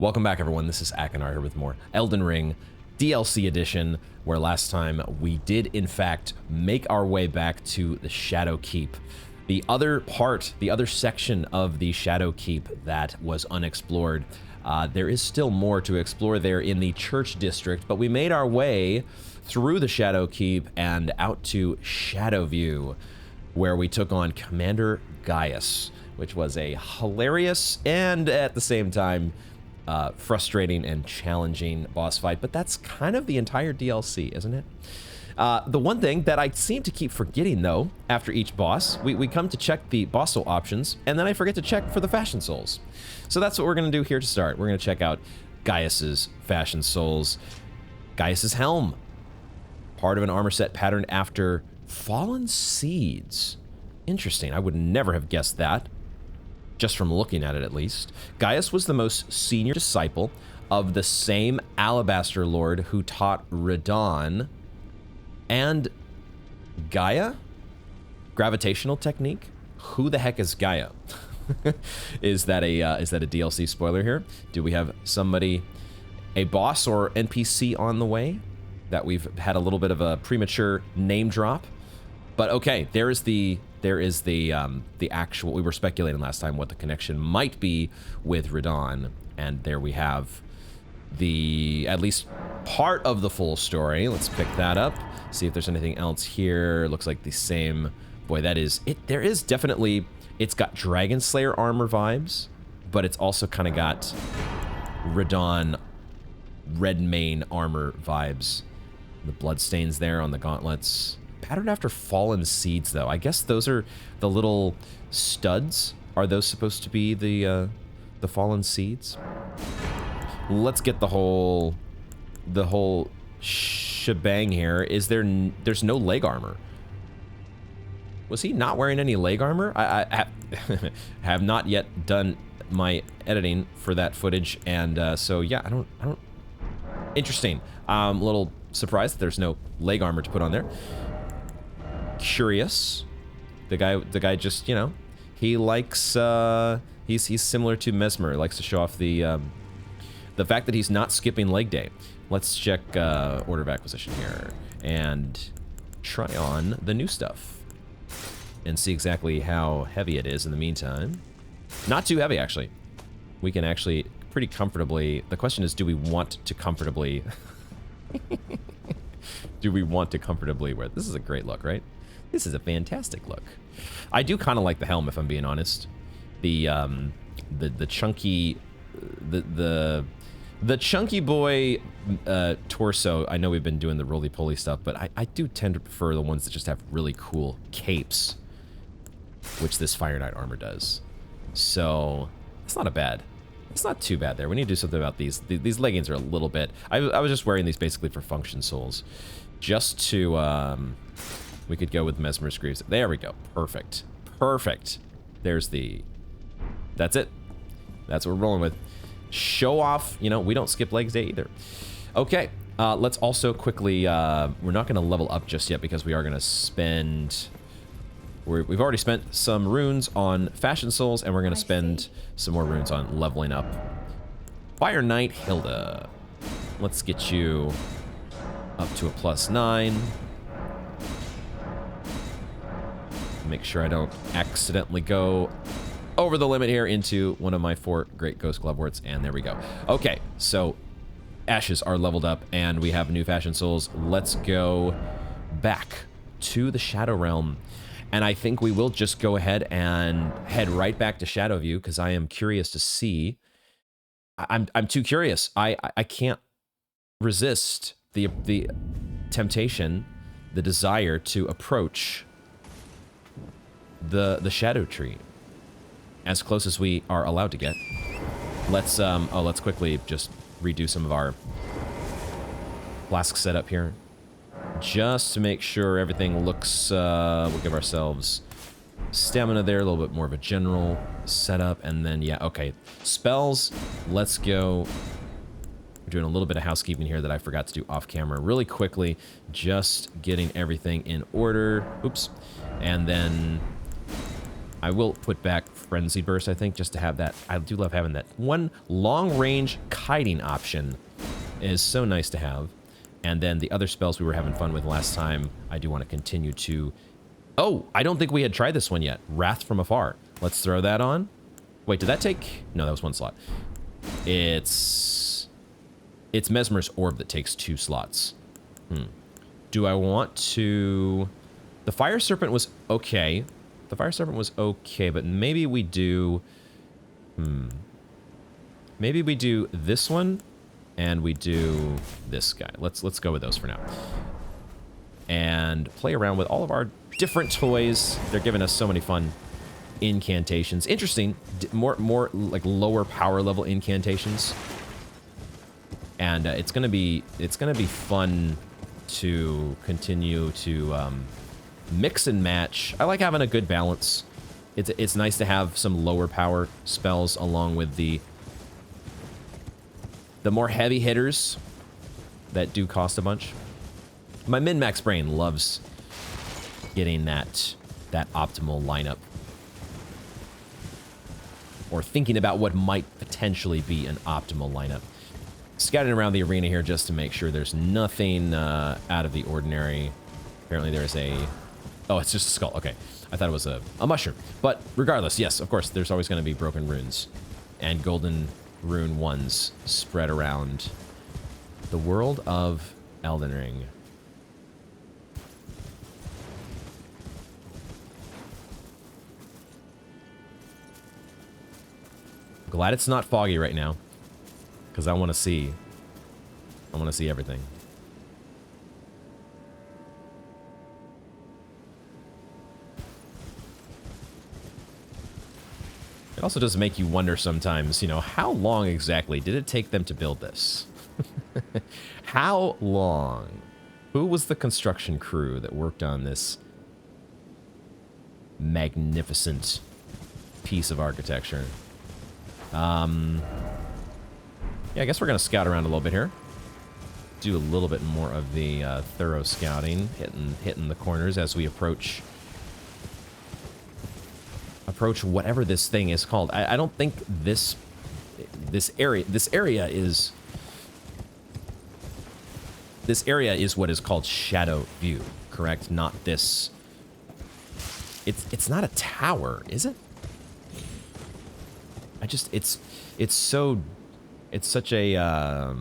Welcome back, everyone. This is Akinar here with more Elden Ring DLC edition, where last time we did, in fact, make our way back to the Shadow Keep. The other part, the other section of the Shadow Keep that was unexplored. There is still more to explore there in the Church District, but we made our way through the Shadow Keep and out to Scaduview, where we took on Commander Gaius, which was a hilarious and, at the same time, frustrating and challenging boss fight, but that's kind of the entire DLC, isn't it? The one thing that I seem to keep forgetting, though, after each boss, we come to check the boss soul options, and then I forget to check for the fashion souls. So that's what we're going to do here to start. We're going to check out Gaius's fashion souls. Gaius's helm, part of an armor set patterned after fallen seeds. Interesting. I would never have guessed that, just from looking at it at least. Gaius was the most senior disciple of the same Alabaster Lord who taught Radon and Gaia? Gravitational technique? Who the heck is Gaia? Is that a DLC spoiler here? Do we have somebody, a boss or NPC on the way that we've had a little bit of a premature name drop? But okay, there is the actual, we were speculating last time what the connection might be with Radon, and there we have the, at least part of the full story. Let's pick that up, see if there's anything else here. Looks like the same, boy, that is, there is definitely, it's got Dragon Slayer armor vibes, but it's also kind of got Radon red mane armor vibes. The bloodstains there on the gauntlets. Patterned after fallen seeds, though. I guess those are the little studs. Are those supposed to be the fallen seeds? Let's get the whole shebang here. Is there's no leg armor? Was he not wearing any leg armor? I have not yet done my editing for that footage, and so yeah, I don't. Interesting. A little surprised that there's no leg armor to put on there. Curious. The guy just, you know, he likes, he's similar to Mesmer, likes to show off the fact that he's not skipping leg day. Let's check order of acquisition here and try on the new stuff and see exactly how heavy it is in the meantime. Not too heavy, actually. We can actually pretty comfortably, the question is, do we want to comfortably do we want to comfortably wear? This is a great look, right? This is a fantastic look. I do kind of like the helm, if I'm being honest. The chunky, the chunky boy torso. I know we've been doing the roly-poly stuff, but I do tend to prefer the ones that just have really cool capes, which this Fire Knight armor does. So it's not it's not too bad there. We need to do something about these. These leggings are a little bit. I was just wearing these basically for function souls, just to. We could go with Mesmer's Greaves. There we go. Perfect. Perfect. There's the... That's it. That's what we're rolling with. Show off. You know, we don't skip legs day either. Okay. Let's also quickly... we're not going to level up just yet because we are going to spend... We've already spent some runes on Fashion Souls, and we're going to spend some more runes on leveling up Fire Knight Hilda. Let's get you up to a +9. Make sure I don't accidentally go over the limit here into one of my 4 great ghost gloveworts, and there we go. Okay, so ashes are leveled up, and we have new fashion souls. Let's go back to the Shadow Realm, and I think we will just go ahead and head right back to Scaduview because I am curious to see. I'm too curious. I can't resist the temptation, the desire to approach the Scadutree as close as we are allowed to get. Let's let's quickly just redo some of our flask setup here just to make sure everything looks we'll give ourselves stamina there, a little bit more of a general setup, and then yeah, okay, spells. Let's go. We're doing a little bit of housekeeping here that I forgot to do off camera really quickly, just getting everything in order. Oops. And then I will put back Frenzy Burst, I think, just to have that. I do love having that. One long-range kiting option is so nice to have. And then the other spells we were having fun with last time, I do want to continue to... Oh, I don't think we had tried this one yet. Wrath from Afar. Let's throw that on. Wait, did that take... No, that was 1 slot. It's Mesmer's Orb that takes 2 slots. Do I want to... The Fire Serpent was okay. The Fire Serpent was okay, but maybe we do... Maybe we do this one, and we do this guy. Let's go with those for now. And play around with all of our different toys. They're giving us so many fun incantations. Interesting, more like lower power level incantations. And it's gonna be fun to continue to mix and match. I like having a good balance. It's nice to have some lower power spells along with the more heavy hitters that do cost a bunch. My min-max brain loves getting that optimal lineup. Or thinking about what might potentially be an optimal lineup. Scouting around the arena here just to make sure there's nothing out of the ordinary. Apparently there's a... Oh, it's just a skull. Okay. I thought it was a mushroom. But regardless, yes, of course, there's always going to be broken runes. And golden rune ones spread around the world of Elden Ring. Glad it's not foggy right now, because I want to see everything. It also does make you wonder sometimes, you know, how long exactly did it take them to build this? How long? Who was the construction crew that worked on this magnificent piece of architecture? Yeah, I guess we're going to scout around a little bit here. Do a little bit more of the thorough scouting, hitting the corners as we approach whatever this thing is called. I don't think this area is what is called Scaduview, correct? Not this. It's not a tower, is it? It's such a, I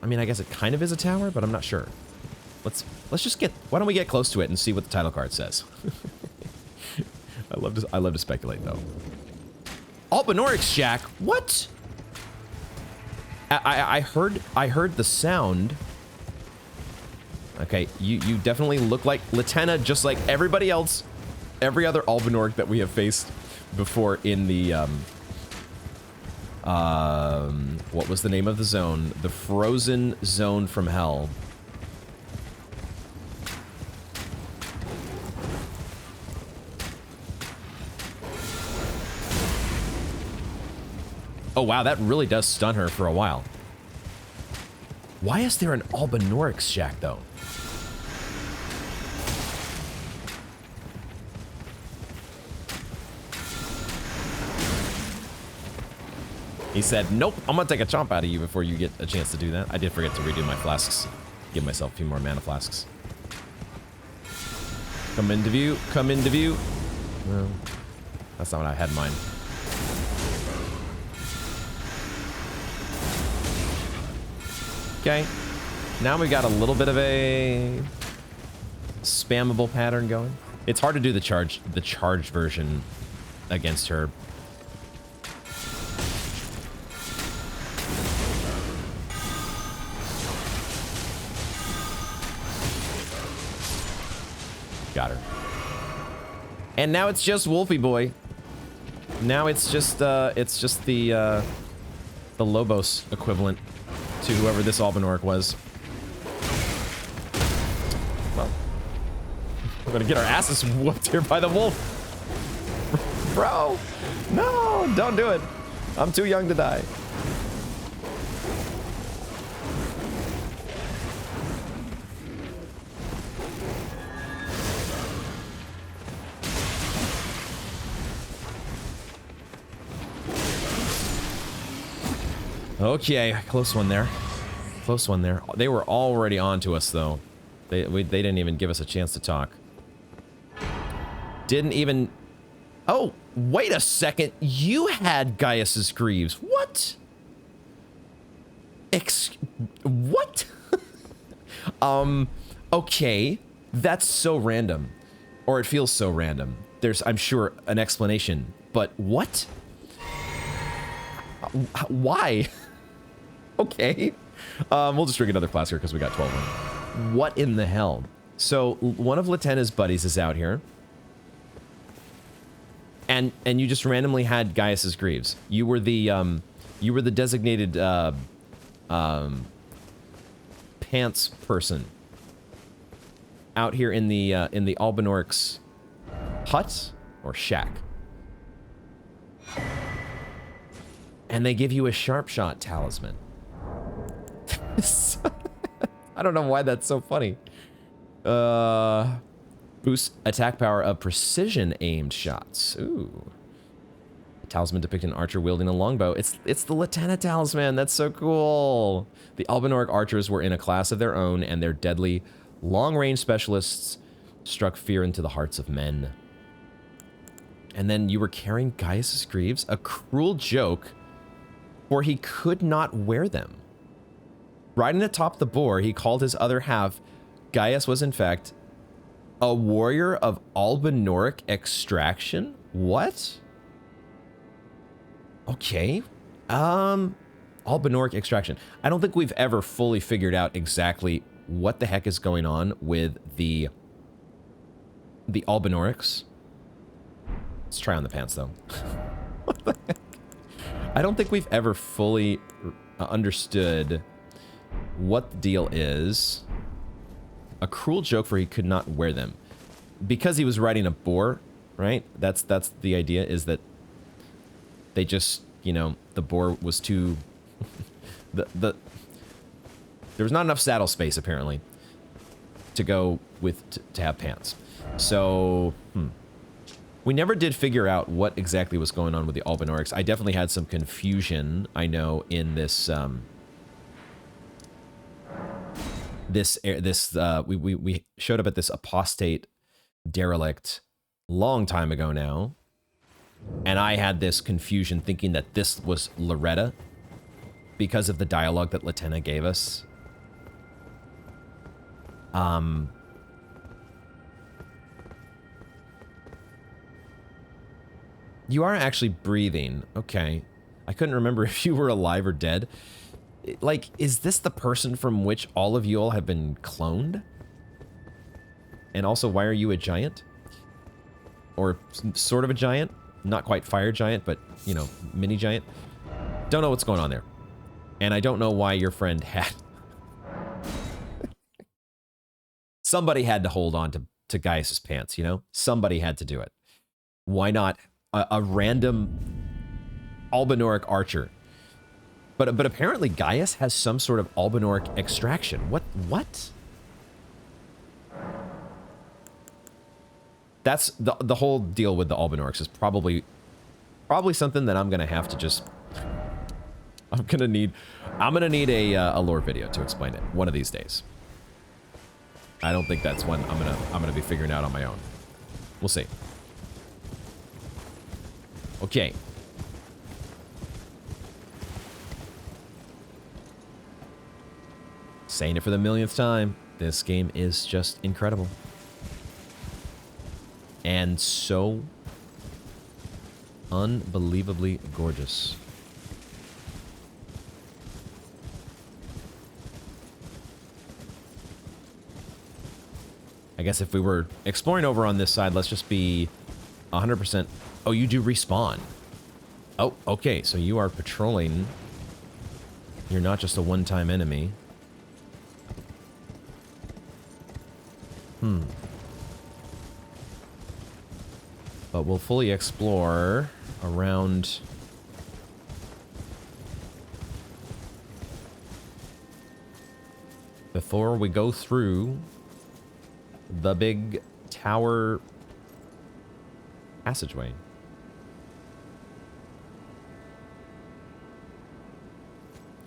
mean, I guess it kind of is a tower, but I'm not sure. Let's just why don't we get close to it and see what the title card says? I love to speculate though. Albinorix Shack, what? I heard the sound. Okay, you definitely look like Latenna, just like everybody else, every other Albinoric that we have faced before in the, what was the name of the zone? The Frozen Zone from Hell. Oh wow, that really does stun her for a while. Why is there an Albinorix Shack though? He said, nope, I'm gonna take a chomp out of you before you get a chance to do that. I did forget to redo my flasks. Give myself a few more mana flasks. Come into view, come into view. Well, that's not what I had in mind. Okay, now we've got a little bit of a spammable pattern going. It's hard to do the charged version against her. Got her. And now it's just Wolfie Boy. Now it's just the Lobos equivalent to whoever this Albinoric was. Well, we're gonna get our asses whooped here by the wolf. Bro, no, don't do it. I'm too young to die. Okay, close one there. Close one there. They were already on to us, though. They didn't even give us a chance to talk. Didn't even... Oh, wait a second. You had Gaius's Greaves. What? What? Okay. That's so random. Or it feels so random. There's, I'm sure, an explanation. But what? Why? Okay. We'll just drink another flask here because we got 12 in. What in the hell? So, one of Latenna's buddies is out here. And you just randomly had Gaius's Greaves. You were the designated pants person out here in the Albinoric's hut or shack. And they give you a sharp shot talisman. I don't know why that's so funny. Boosts attack power of precision aimed shots. Ooh. Talisman depicting an archer wielding a longbow. It's the Latenna talisman. That's so cool. The Albinoric archers were in a class of their own, and their deadly long-range specialists struck fear into the hearts of men. And then you were carrying Gaius's Greaves, a cruel joke, for he could not wear them. Riding atop the boar, he called his other half. Gaius was, in fact, a warrior of Albinoric extraction? What? Okay. Albinoric extraction. I don't think we've ever fully figured out exactly what the heck is going on with the Albinorics. Let's try on the pants, though. What the heck? I don't think we've ever fully understood what the deal is. A cruel joke for he could not wear them. Because he was riding a boar, right? That's the idea, is that they just, you know, the boar was too... there was not enough saddle space, apparently, to go with, to have pants. So, we never did figure out what exactly was going on with the Albinorics. I definitely had some confusion, I know, in this, we showed up at this apostate derelict long time ago now, and I had this confusion thinking that this was Loretta because of the dialogue that Latenna gave us. You are actually breathing. Okay. I couldn't remember if you were alive or dead. Like, is this the person from which all of you all have been cloned? And also, why are you a giant? Or sort of a giant? Not quite fire giant, but, you know, mini giant. Don't know what's going on there. And I don't know why your friend had... Somebody had to hold on to Gaius's pants, you know? Somebody had to do it. Why not a random Albinoric archer? But apparently Gaius has some sort of Albinoric extraction. What? That's the whole deal with the Albinorics is probably something that I'm gonna have to just... I'm gonna need a lore video to explain it one of these days. I don't think that's one I'm gonna be figuring out on my own. We'll see. Okay. Saying it for the millionth time, this game is just incredible. And so unbelievably gorgeous. I guess if we were exploring over on this side, let's just be 100%. Oh, you do respawn. Oh, okay. So you are patrolling. You're not just a one-time enemy. But we'll fully explore around... before we go through the big tower passageway.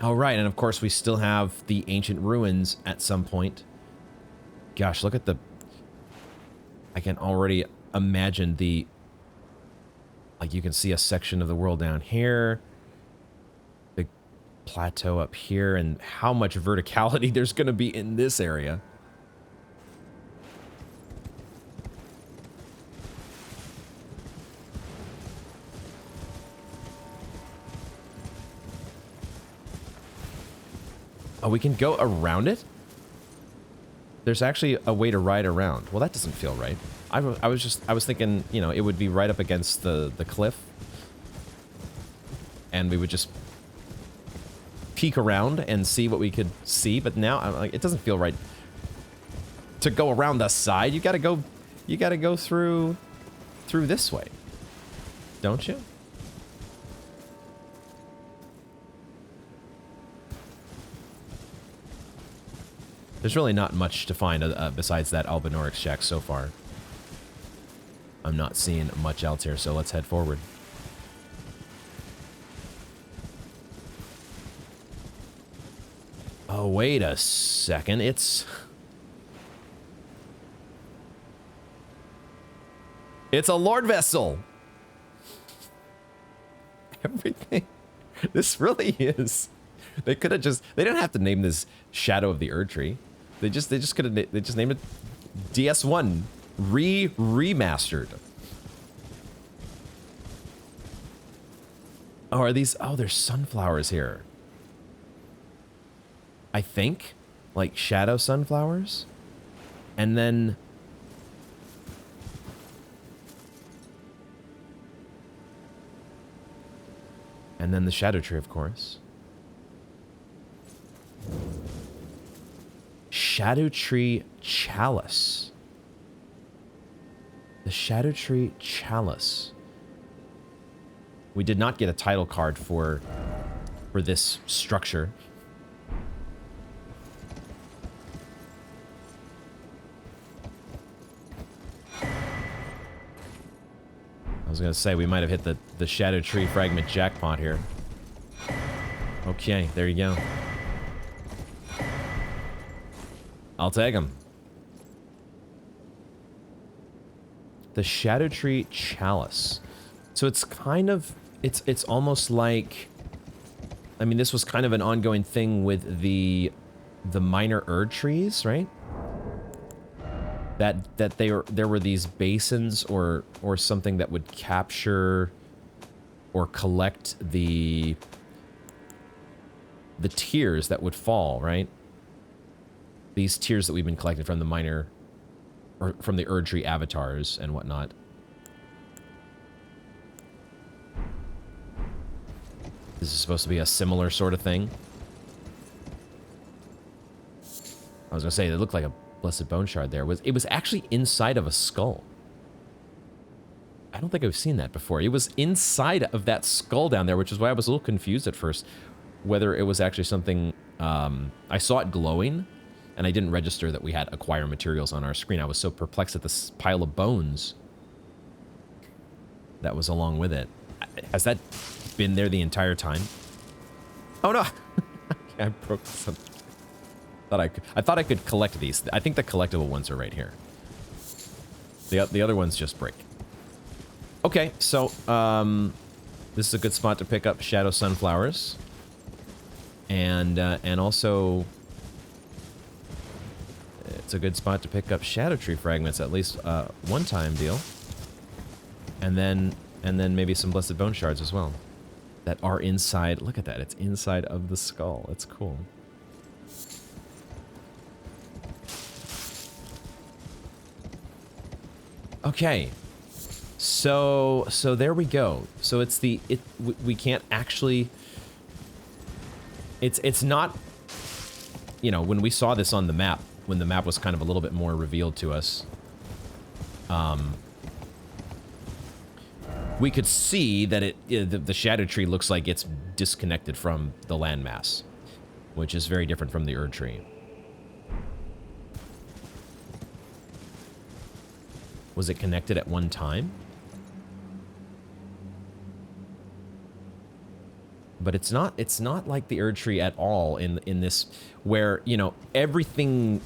Oh, right, and of course we still have the ancient ruins at some point. Gosh, look at the... I can already imagine the... Like, you can see a section of the world down here. Big plateau up here, and how much verticality there's going to be in this area. Oh, we can go around it? There's actually a way to ride around. Well, that doesn't feel right. I was thinking, you know, it would be right up against the cliff. And we would just peek around and see what we could see, but now I'm like, it doesn't feel right to go around the side. You gotta go through this way. Don't you? There's really not much to find besides that Albinorix shack so far. I'm not seeing much else here, so let's head forward. Oh, wait a second. It's a Lord Vessel. Everything. This really is. They could have just... They didn't have to name this Shadow of the Erdtree. They just could have... They just named it DS1 remastered. Oh, are these... Oh, there's sunflowers here. I think. Like shadow sunflowers. And then... And then the Scadutree, of course. Scadutree Chalice. The Scadutree Chalice. We did not get a title card for this structure. I was gonna say we might have hit the Scadutree fragment jackpot here. Okay, there you go. I'll take him. The Scadutree Chalice. So it's kind of... It's almost like... I mean, this was kind of an ongoing thing with the minor Erdtrees, right? That there were these basins or something that would capture or collect the tears that would fall, right? These tears that we've been collecting from the minor, or from the Erdtree avatars and whatnot. This is supposed to be a similar sort of thing. I was gonna say, it looked like a blessed bone shard there. It was actually inside of a skull. I don't think I've seen that before. It was inside of that skull down there, which is why I was a little confused at first. Whether it was actually something... I saw it glowing, and I didn't register that we had acquire materials on our screen. I was so perplexed at this pile of bones that was along with it. Has that been there the entire time? Oh no! I broke something. I thought I could collect these. I think the collectible ones are right here. The other ones just break. Okay, so this is a good spot to pick up shadow sunflowers, and also it's a good spot to pick up Scadutree fragments, at least one time deal, and then maybe some blessed bone shards as well that are inside. Look at that! It's inside of the skull. It's cool. Okay. So there we go. So it's we can't actually... It's not... You know, when we saw this on the map, when the map was kind of a little bit more revealed to us, we could see that the Scadutree looks like it's disconnected from the landmass, which is very different from the Erdtree. Was it connected at one time? But it's not like the Erdtree at all in this, where, you know, everything...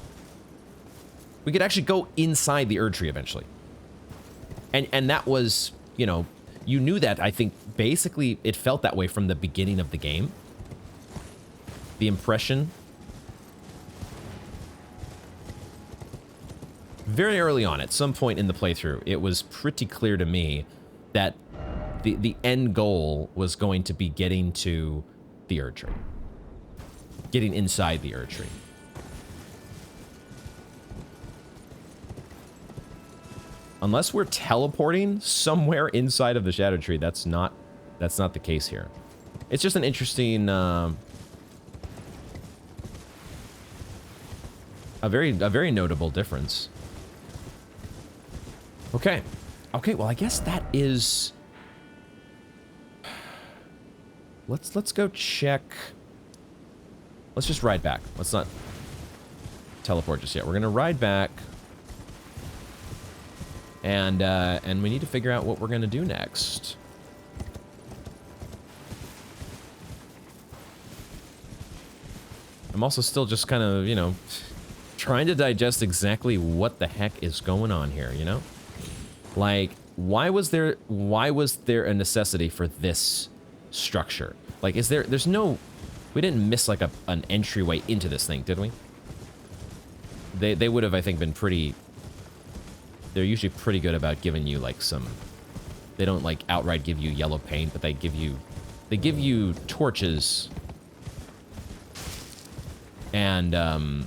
We could actually go inside the Erdtree eventually. And that was, you know, you knew that, I think, basically it felt that way from the beginning of the game. The impression. Very early on, at some point in the playthrough, it was pretty clear to me that the end goal was going to be getting to the Erdtree. Getting inside the Erdtree. Unless we're teleporting somewhere inside of the Scadutree, that's not the case here. It's just an interesting, a very notable difference. Okay, well, I guess that is. Let's go check. Let's just ride back. Let's not teleport just yet. We're gonna ride back. And we need to figure out what we're gonna do next. I'm also still just kind of, you know, trying to digest exactly what the heck is going on here, you know? Like, why was there a necessity for this structure? Like, there's no, we didn't miss like an entryway into this thing, did we? They would have, I think, been pretty, they're usually pretty good about giving you like some, they don't like outright give you yellow paint, but they give you torches and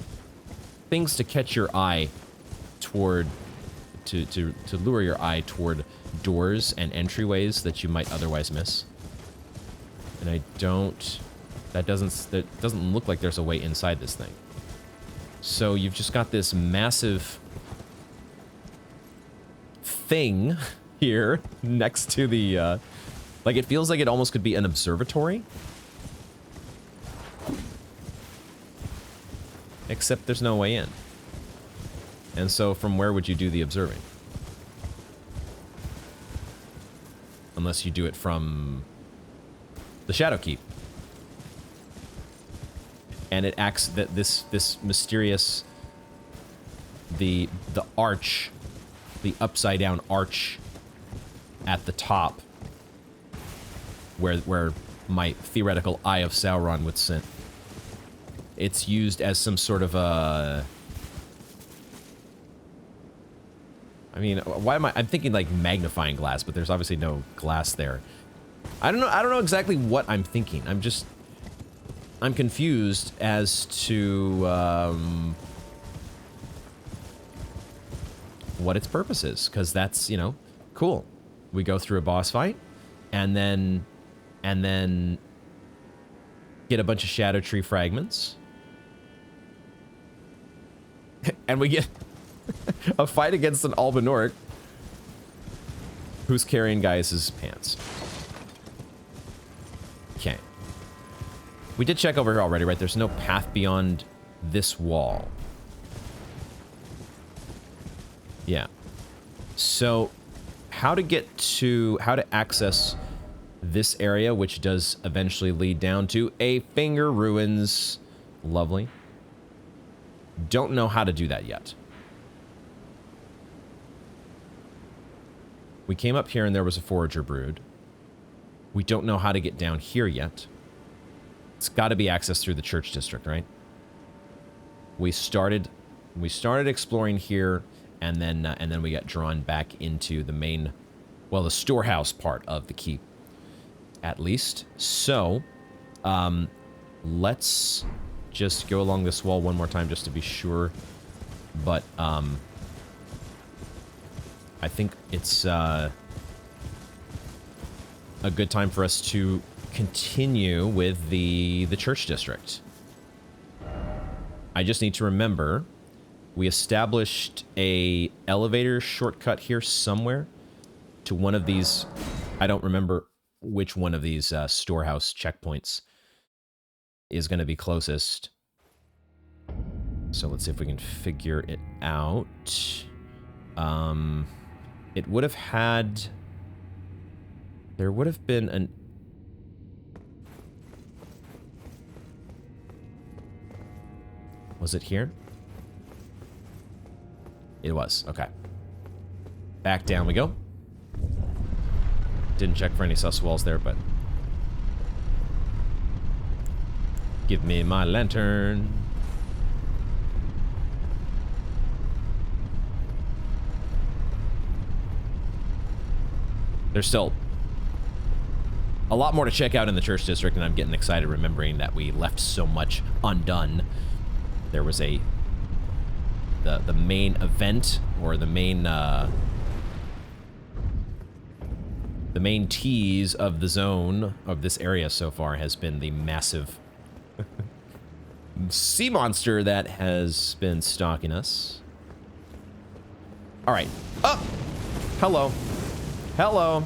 things to catch your eye toward, to lure your eye toward doors and entryways that you might otherwise miss. And I don't, that doesn't look like there's a way inside this thing. So you've just got this massive thing here next to the, like, it feels like it almost could be an observatory. Except there's no way in. And so from where would you do the observing? Unless you do it from the Shadow Keep. And it acts that this mysterious, the arch, the upside down arch at the top where my theoretical Eye of Sauron would sit. It's used as some sort of a, I mean, why am I'm thinking like magnifying glass, but there's obviously no glass there. I don't know exactly what I'm thinking. I'm confused as to what its purpose is, because that's, you know, cool. We go through a boss fight, and then get a bunch of Scadutree fragments, and we get a fight against an Albinorc who's carrying Gaius's pants. Okay. We did check over here already, right? There's no path beyond this wall. Yeah. So, how to access this area, which does eventually lead down to a Finger Ruins. Lovely. Don't know how to do that yet. We came up here and there was a Forager Brood. We don't know how to get down here yet. It's got to be accessed through the church district, right? We started exploring here, and then we got drawn back into the main, well, the storehouse part of the keep, at least. So, let's just go along this wall one more time just to be sure. But I think it's a good time for us to continue with the church district. I just need to remember we established a elevator shortcut here somewhere to one of these. I don't remember which one of these storehouse checkpoints is going to be closest. So let's see if we can figure it out. It would have had, there would have been an, Was it here? It was. Okay. Back down we go. Didn't check for any sus walls there, but... Give me my lantern. There's still a lot more to check out in the church district, and I'm getting excited remembering that we left so much undone. There was the main event, or the main tease of the zone of this area so far has been the massive sea monster that has been stalking us. All right. Oh, hello. Hello.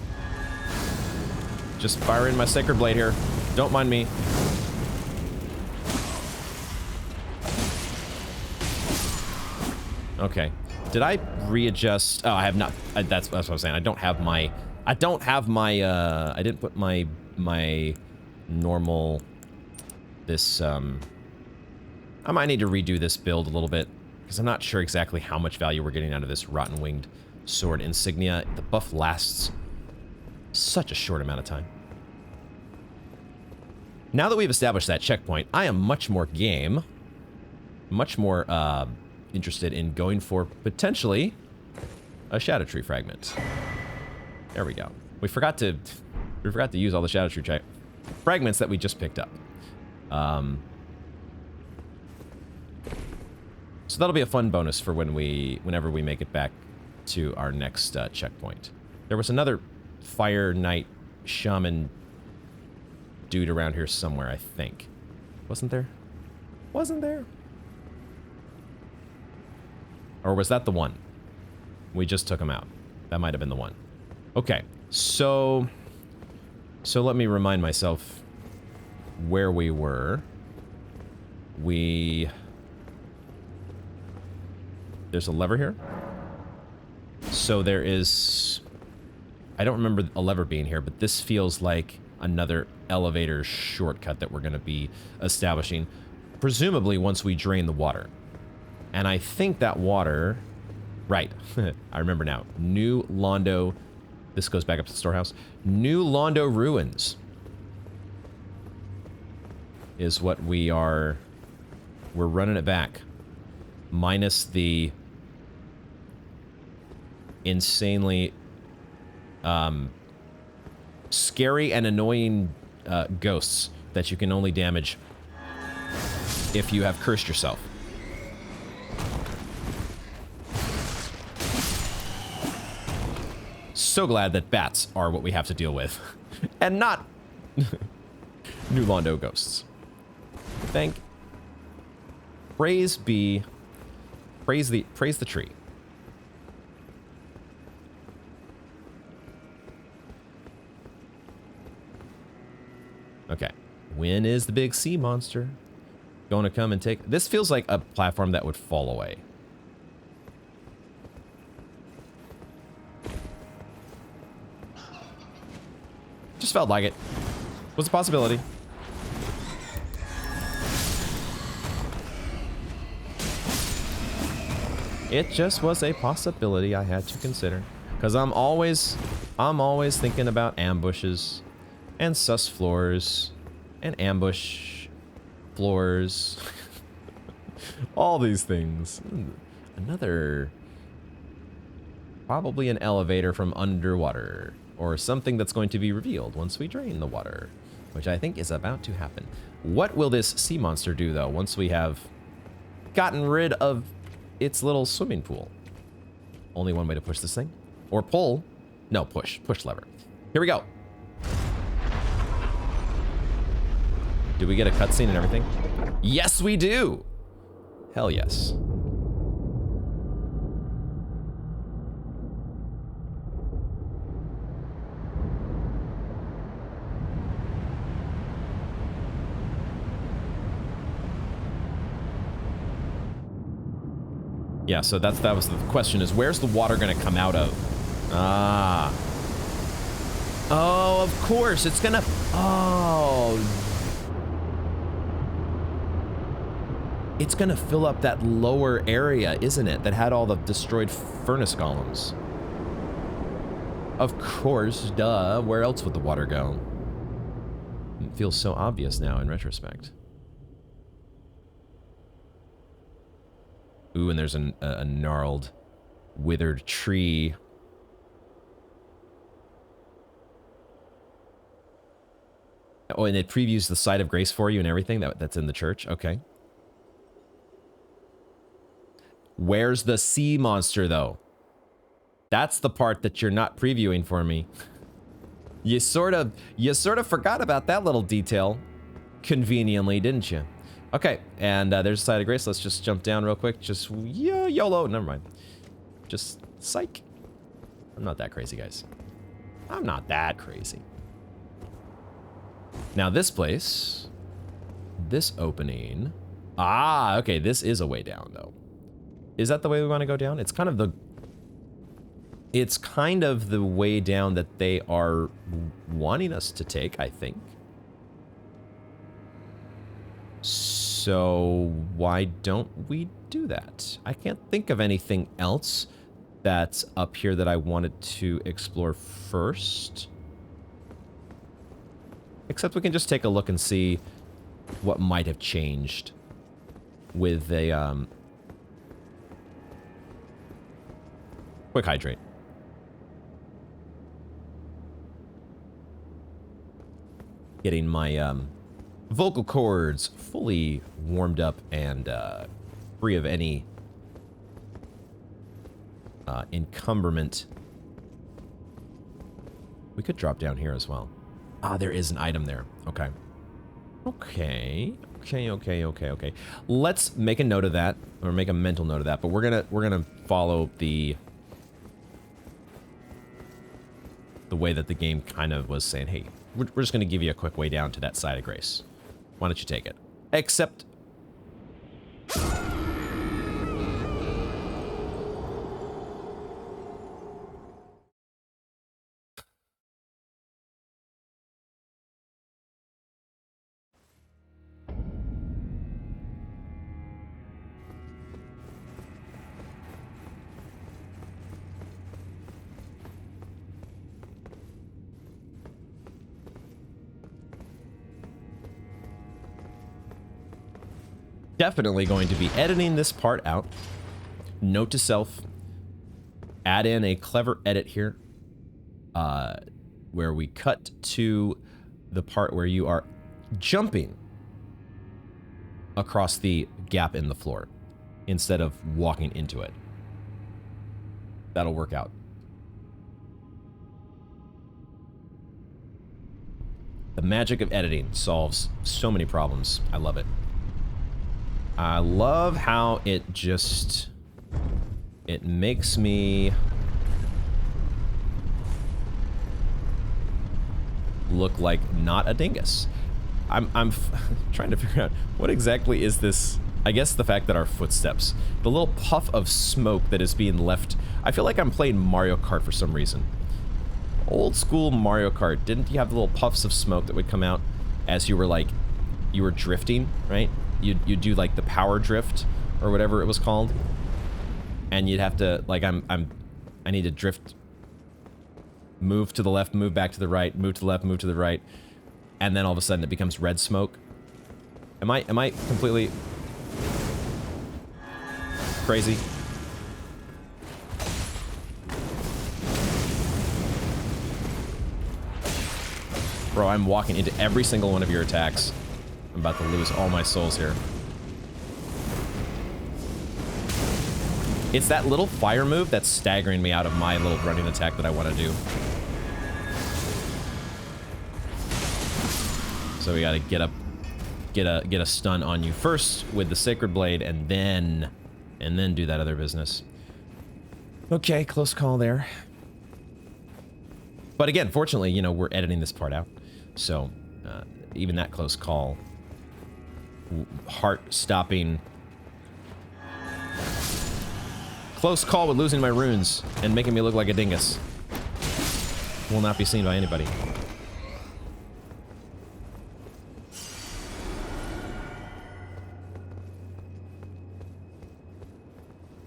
Just firing my sacred blade here. Don't mind me. Okay. Did I readjust? Oh, I have not. That's what I was saying. I don't have my. I didn't put my normal. This. I might need to redo this build a little bit because I'm not sure exactly how much value we're getting out of this rotten winged sword insignia. The buff lasts such a short amount of time. Now that we've established that checkpoint, I am much more game, much more interested in going for potentially a Scadutree fragment. There we go. We forgot to use all the Scadutree fragments that we just picked up. So that'll be a fun bonus for whenever we make it back to our next checkpoint. There was another Fire Knight Shaman dude around here somewhere, I think. Wasn't there? Wasn't there? Or was that the one? We just took him out. That might have been the one. Okay, so let me remind myself where we were. There's a lever here. So there is... I don't remember a lever being here, but this feels like another elevator shortcut that we're going to be establishing, presumably once we drain the water. And I think that water... Right. I remember now. New Londo... This goes back up to the storehouse. New Londo Ruins is what we are... We're running it back. Minus the insanely scary and annoying ghosts that you can only damage if you have cursed yourself. So glad that bats are what we have to deal with, and not New Londo ghosts. Praise the tree. Okay. When is the big sea monster going to come and take... This feels like a platform that would fall away. Just felt like it. Was a possibility. It just was a possibility I had to consider. Because I'm always thinking about ambushes and sus floors and ambush floors. All these things. Another... Probably an elevator from underwater. Or something that's going to be revealed once we drain the water. Which I think is about to happen. What will this sea monster do, though, once we have gotten rid of its little swimming pool? Only one way to push this thing. Or pull. No, push. Push lever. Here we go. Do we get a cutscene and everything? Yes, we do! Hell yes. Yeah, so that was the question, is where's the water gonna come out of? Ah. Oh, of course, it's gonna... Oh. It's gonna fill up that lower area, isn't it? That had all the destroyed furnace golems. Of course, duh. Where else would the water go? It feels so obvious now in retrospect. Ooh, and there's a gnarled, withered tree. Oh, and it previews the site of grace for you and everything that's in the church. Okay. Where's the sea monster, though? That's the part that you're not previewing for me. You sort of forgot about that little detail, conveniently, didn't you? Okay, and there's the site of grace. Let's just jump down real quick. Just YOLO. Never mind. Just psych. I'm not that crazy, guys. I'm not that crazy. Now this place, this opening. Ah, okay. This is a way down, though. Is that the way we want to go down? It's kind of the way down that they are wanting us to take, I think. So why don't we do that? I can't think of anything else that's up here that I wanted to explore first. Except we can just take a look and see what might have changed with a quick hydrate. Getting my vocal cords fully warmed up and free of any encumberment. We could drop down here as well. Ah, there is an item there. Okay. Okay. Let's make a note of that, or make a mental note of that. But we're gonna follow the way that the game kind of was saying, hey, we're just gonna give you a quick way down to that side of grace. Why don't you take it? Except... definitely going to be editing this part out. Note to self, add in a clever edit here, where we cut to the part where you are jumping across the gap in the floor instead of walking into it. That'll work out. The magic of editing solves so many problems. I love it. I love how it makes me look like not a dingus. I'm trying to figure out what exactly is this. I guess the fact that our footsteps, the little puff of smoke that is being left. I feel like I'm playing Mario Kart for some reason. Old school Mario Kart. Didn't you have the little puffs of smoke that would come out as you were drifting, right? You'd do like the power drift or whatever it was called, and you'd have to like I need to drift, move to the left, move back to the right, move to the left, move to the right, and then all of a sudden it becomes red smoke. Am I completely crazy? Bro, I'm walking into every single one of your attacks. I'm about to lose all my souls here. It's that little fire move that's staggering me out of my little running attack that I want to do. So we gotta get a stun on you first with the Sacred Blade, and then do that other business. Okay, close call there. But again, fortunately, you know, we're editing this part out, so even that close call, heart-stopping close call with losing my runes and making me look like a dingus will not be seen by anybody.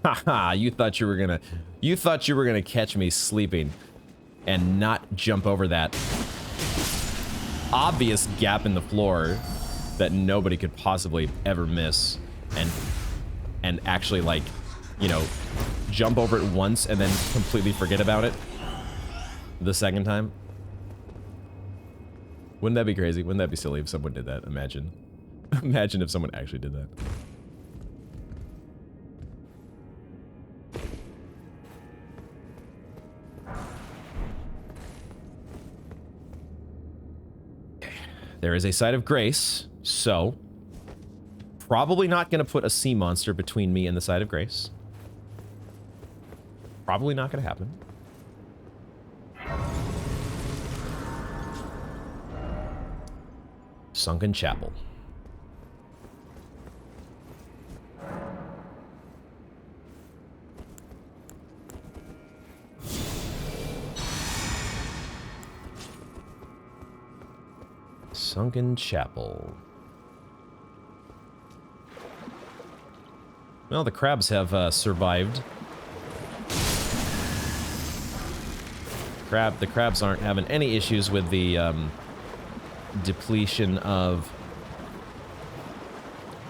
Haha, you thought you were gonna catch me sleeping and not jump over that obvious gap in the floor that nobody could possibly ever miss and actually, like, you know, jump over it once and then completely forget about it the second time. Wouldn't that be crazy? Wouldn't that be silly if someone did that? Imagine. Imagine if someone actually did that. There is a site of grace, so probably not going to put a sea monster between me and the site of grace. Probably not going to happen. Sunken Chapel. Sunken Chapel. Well, the crabs have survived. The crabs aren't having any issues with the depletion of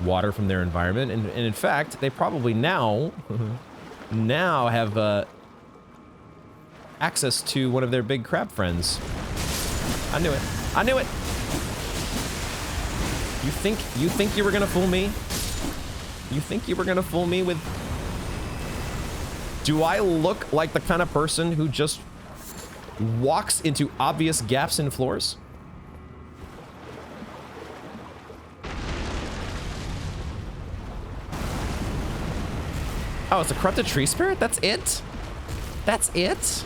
water from their environment, and in fact, they probably now have access to one of their big crab friends. I knew it. I knew it. You think you were gonna fool me? You think you were gonna fool me with... Do I look like the kind of person who just walks into obvious gaps in floors? Oh, it's a corrupted tree spirit? That's it? That's it?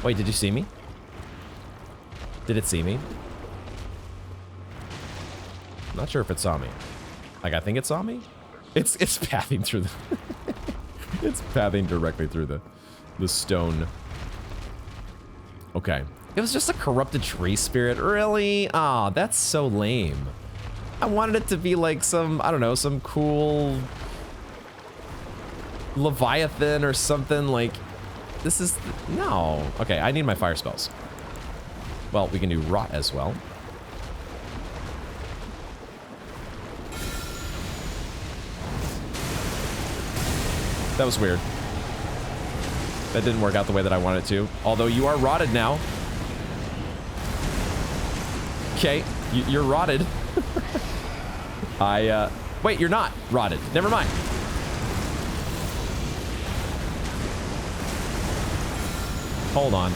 Wait, did you see me? Did it see me? I'm not sure if it saw me. Like, I think it saw me? It's pathing through the... It's pathing directly through the stone. Okay. It was just a corrupted tree spirit? Really? Aw, that's so lame. I wanted it to be like some, I don't know, some cool... Leviathan or something, like... This is... No. Okay, I need my fire spells. Well, we can do rot as well. That was weird. That didn't work out the way that I wanted it to. Although you are rotted now. Okay, you're rotted. Wait, you're not rotted. Never mind. Hold on.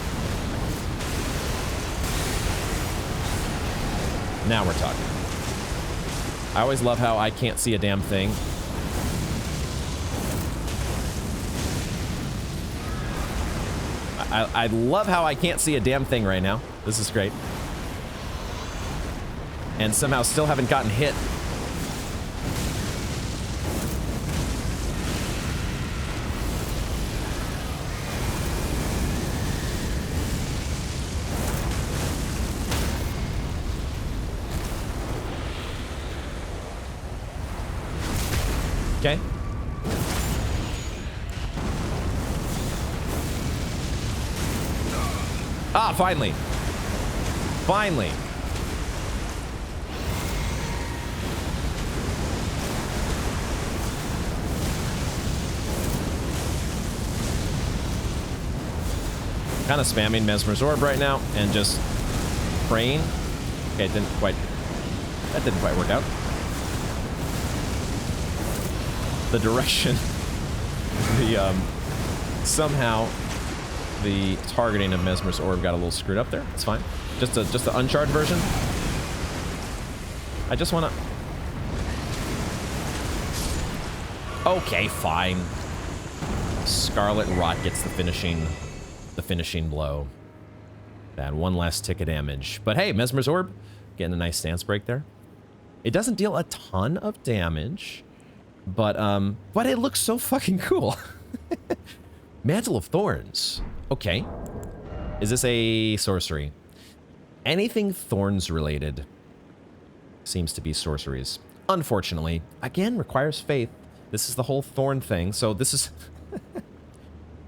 Now we're talking. I always love how I can't see a damn thing. I love how I can't see a damn thing right now. This is great. And somehow still haven't gotten hit. Okay. Ah, finally. Finally. Kind of spamming Mesmer's Orb right now and just praying. Okay, that didn't quite work out. The direction, somehow the targeting of Mesmer's Orb got a little screwed up there. It's fine. Just the uncharged version. I just wanna... Okay, fine. Scarlet Rot gets the finishing blow. Bad, one last tick of damage. But hey, Mesmer's Orb getting a nice stance break there. It doesn't deal a ton of damage, but it looks so fucking cool. Mantle of Thorns. Okay. Is this a sorcery? Anything thorns related seems to be sorceries. Unfortunately, again, requires faith. This is the whole thorn thing. So this is,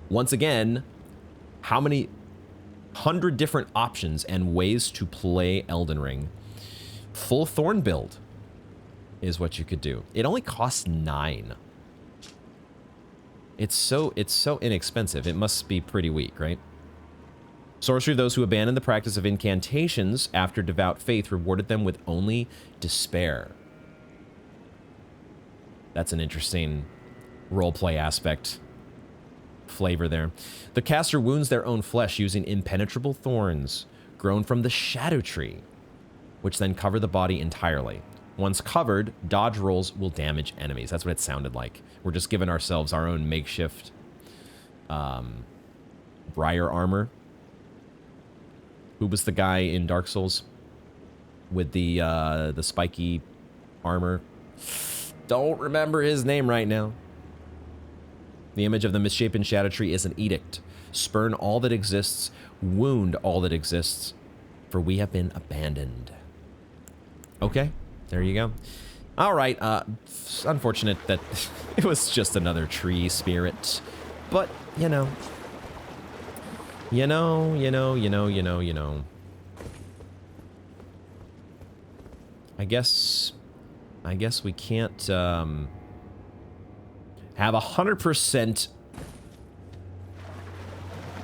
once again, how many 100 different options and ways to play Elden Ring. Full thorn build is what you could do. It only costs 9. It's so inexpensive. It must be pretty weak, right? Sorcery, those who abandoned the practice of incantations after devout faith rewarded them with only despair. That's an interesting roleplay aspect flavor there. The caster wounds their own flesh using impenetrable thorns grown from the Scadutree, which then cover the body entirely. Once covered, dodge rolls will damage enemies. That's what it sounded like. We're just giving ourselves our own makeshift briar armor. Who was the guy in Dark Souls with the spiky armor? Don't remember his name right now. The image of the misshapen Scadutree is an edict. Spurn all that exists, wound all that exists, for we have been abandoned. Okay, there you go. All right, unfortunate that it was just another tree spirit, but you know. I guess we can't have 100%.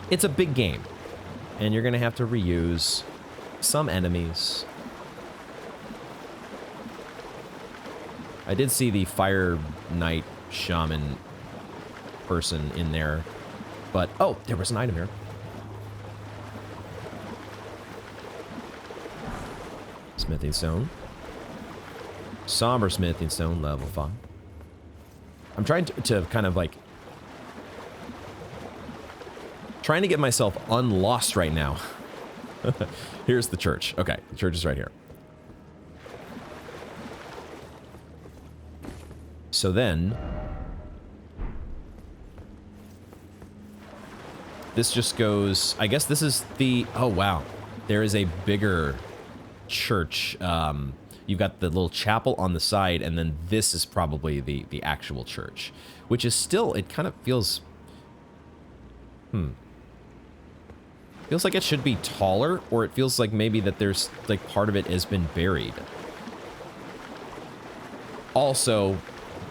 It's a big game, and you're gonna have to reuse some enemies. I did see the Fire Knight Shaman person in there, but oh, there was an item here. Smithing stone. Somber smithing stone, level 5. I'm trying to kind of like trying to get myself unlost right now. Here's the church. Okay, the church is right here. So then this just goes, I guess this is the, oh wow, there is a bigger church. You've got the little chapel on the side, and then this is probably the actual church, which is still, it kind of feels, feels like it should be taller, or it feels like maybe that there's, like, part of it has been buried. Also,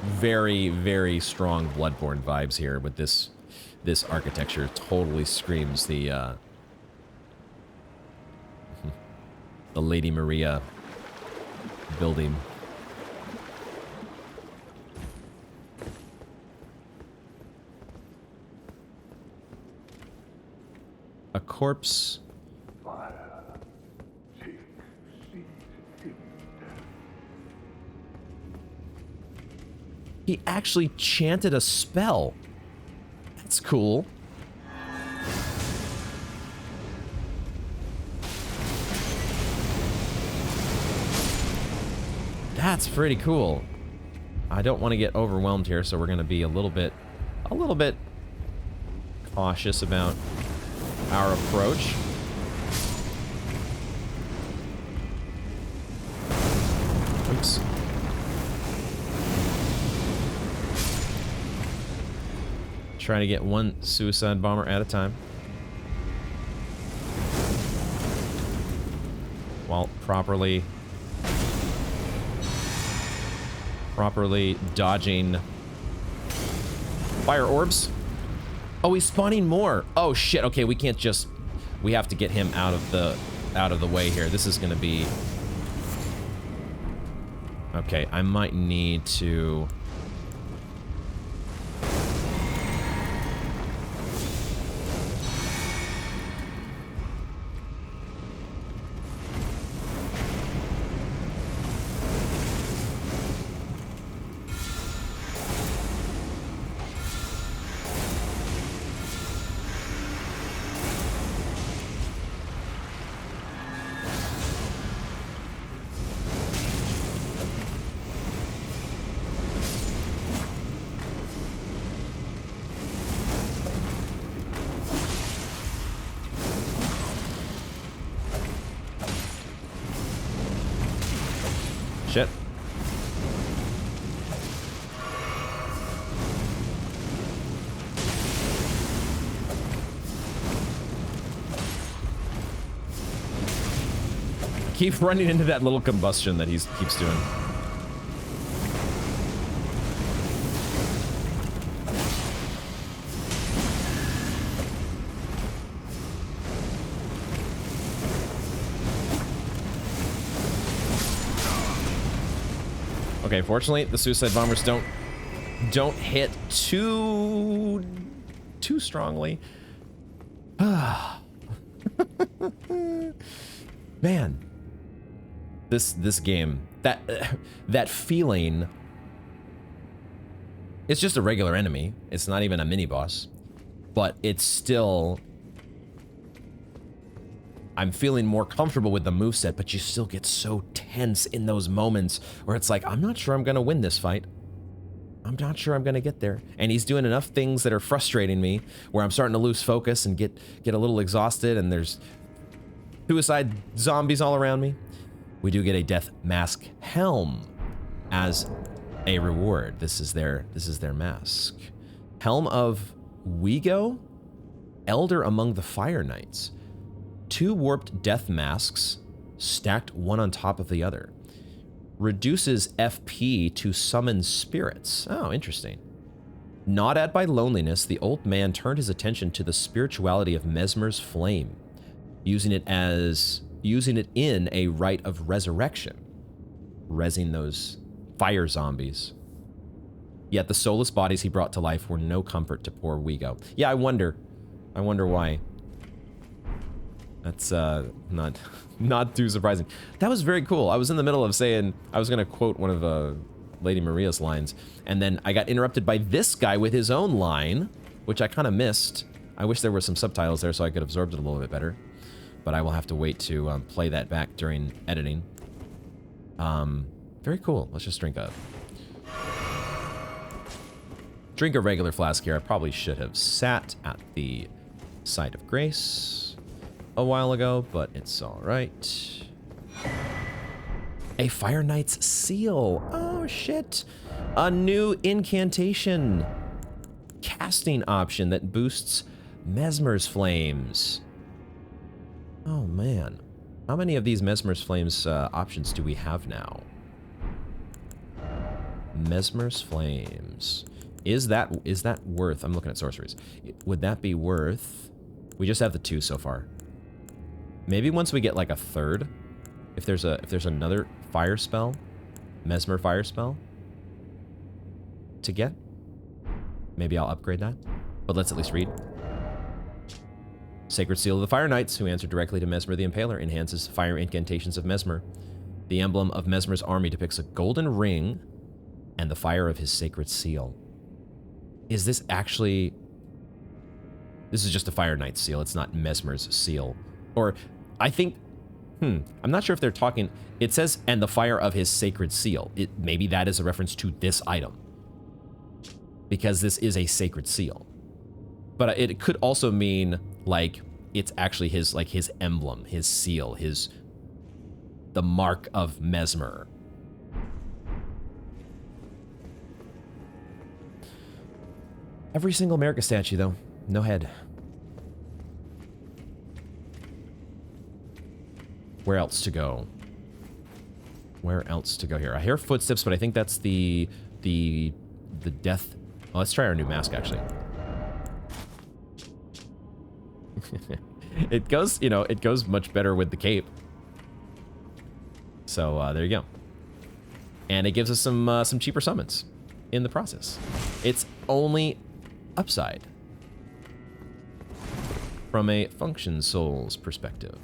very, very strong Bloodborne vibes here with this architecture. Totally screams the Lady Maria building. A corpse. He actually chanted a spell. That's cool. That's pretty cool. I don't want to get overwhelmed here, so we're going to be a little bit cautious about our approach. Oops. Trying to get one suicide bomber at a time, while properly dodging fire orbs. Oh, he's spawning more. Oh shit. Okay, we can't just, we have to get him out of the way here. This is gonna be, okay, I might need to, shit. keep running into that little combustion that he keeps doing. Okay, fortunately, the suicide bombers don't hit too strongly. Man, this game, that feeling. It's just a regular enemy. It's not even a mini boss, but it's still. I'm feeling more comfortable with the moveset, but you still get so tense in those moments where it's like, I'm not sure I'm gonna win this fight. I'm not sure I'm gonna get there. And he's doing enough things that are frustrating me where I'm starting to lose focus and get a little exhausted, and there's suicide zombies all around me. We do get a death mask helm as a reward. This is their mask. Helm of Wigo, Elder among the Fire Knights. 2 warped death masks stacked one on top of the other. Reduces FP to summon spirits. Oh, interesting. Gnawed at by loneliness, the old man turned his attention to the spirituality of Mesmer's flame, using it in a rite of resurrection, rezzing those fire zombies. Yet the soulless bodies he brought to life were no comfort to poor Wigo. Yeah, I wonder why. That's not too surprising. That was very cool. I was in the middle of saying I was gonna quote one of Lady Maria's lines, and then I got interrupted by this guy with his own line, which I kind of missed. I wish there were some subtitles there so I could absorb it a little bit better, but I will have to wait to play that back during editing. Very cool. Let's just drink a regular flask here. I probably should have sat at the side of grace a while ago, but it's all right. A Fire Knight's seal. Oh, shit. A new incantation casting option that boosts Mesmer's flames. Oh, man. How many of these Mesmer's flames options do we have now? Mesmer's flames. Is that worth? I'm looking at sorceries. Would that be worth? We just have the 2 so far. Maybe once we get like a 3rd, if there's another fire spell, Mesmer fire spell to get, maybe I'll upgrade that. But let's at least read. Sacred Seal of the Fire Knights, who answer directly to Mesmer the Impaler, enhances fire incantations of Mesmer. The emblem of Mesmer's army depicts a golden ring and the fire of his sacred seal. Is this actually... This is just a Fire Knight seal. It's not Mesmer's seal. Or, I think... I'm not sure if they're talking... It says, and the fire of his sacred seal. Maybe that is a reference to this item. Because this is a sacred seal. But it could also mean, like, it's actually his, like, his emblem, his seal, the mark of Mesmer. Every single America statue, though. No head. Where else to go? Where else to go here? I hear footsteps, but I think that's the death... Oh, let's try our new mask, actually. It goes, you know, it goes much better with the cape. So, there you go. And it gives us some cheaper summons in the process. It's only upside from a Function Souls perspective.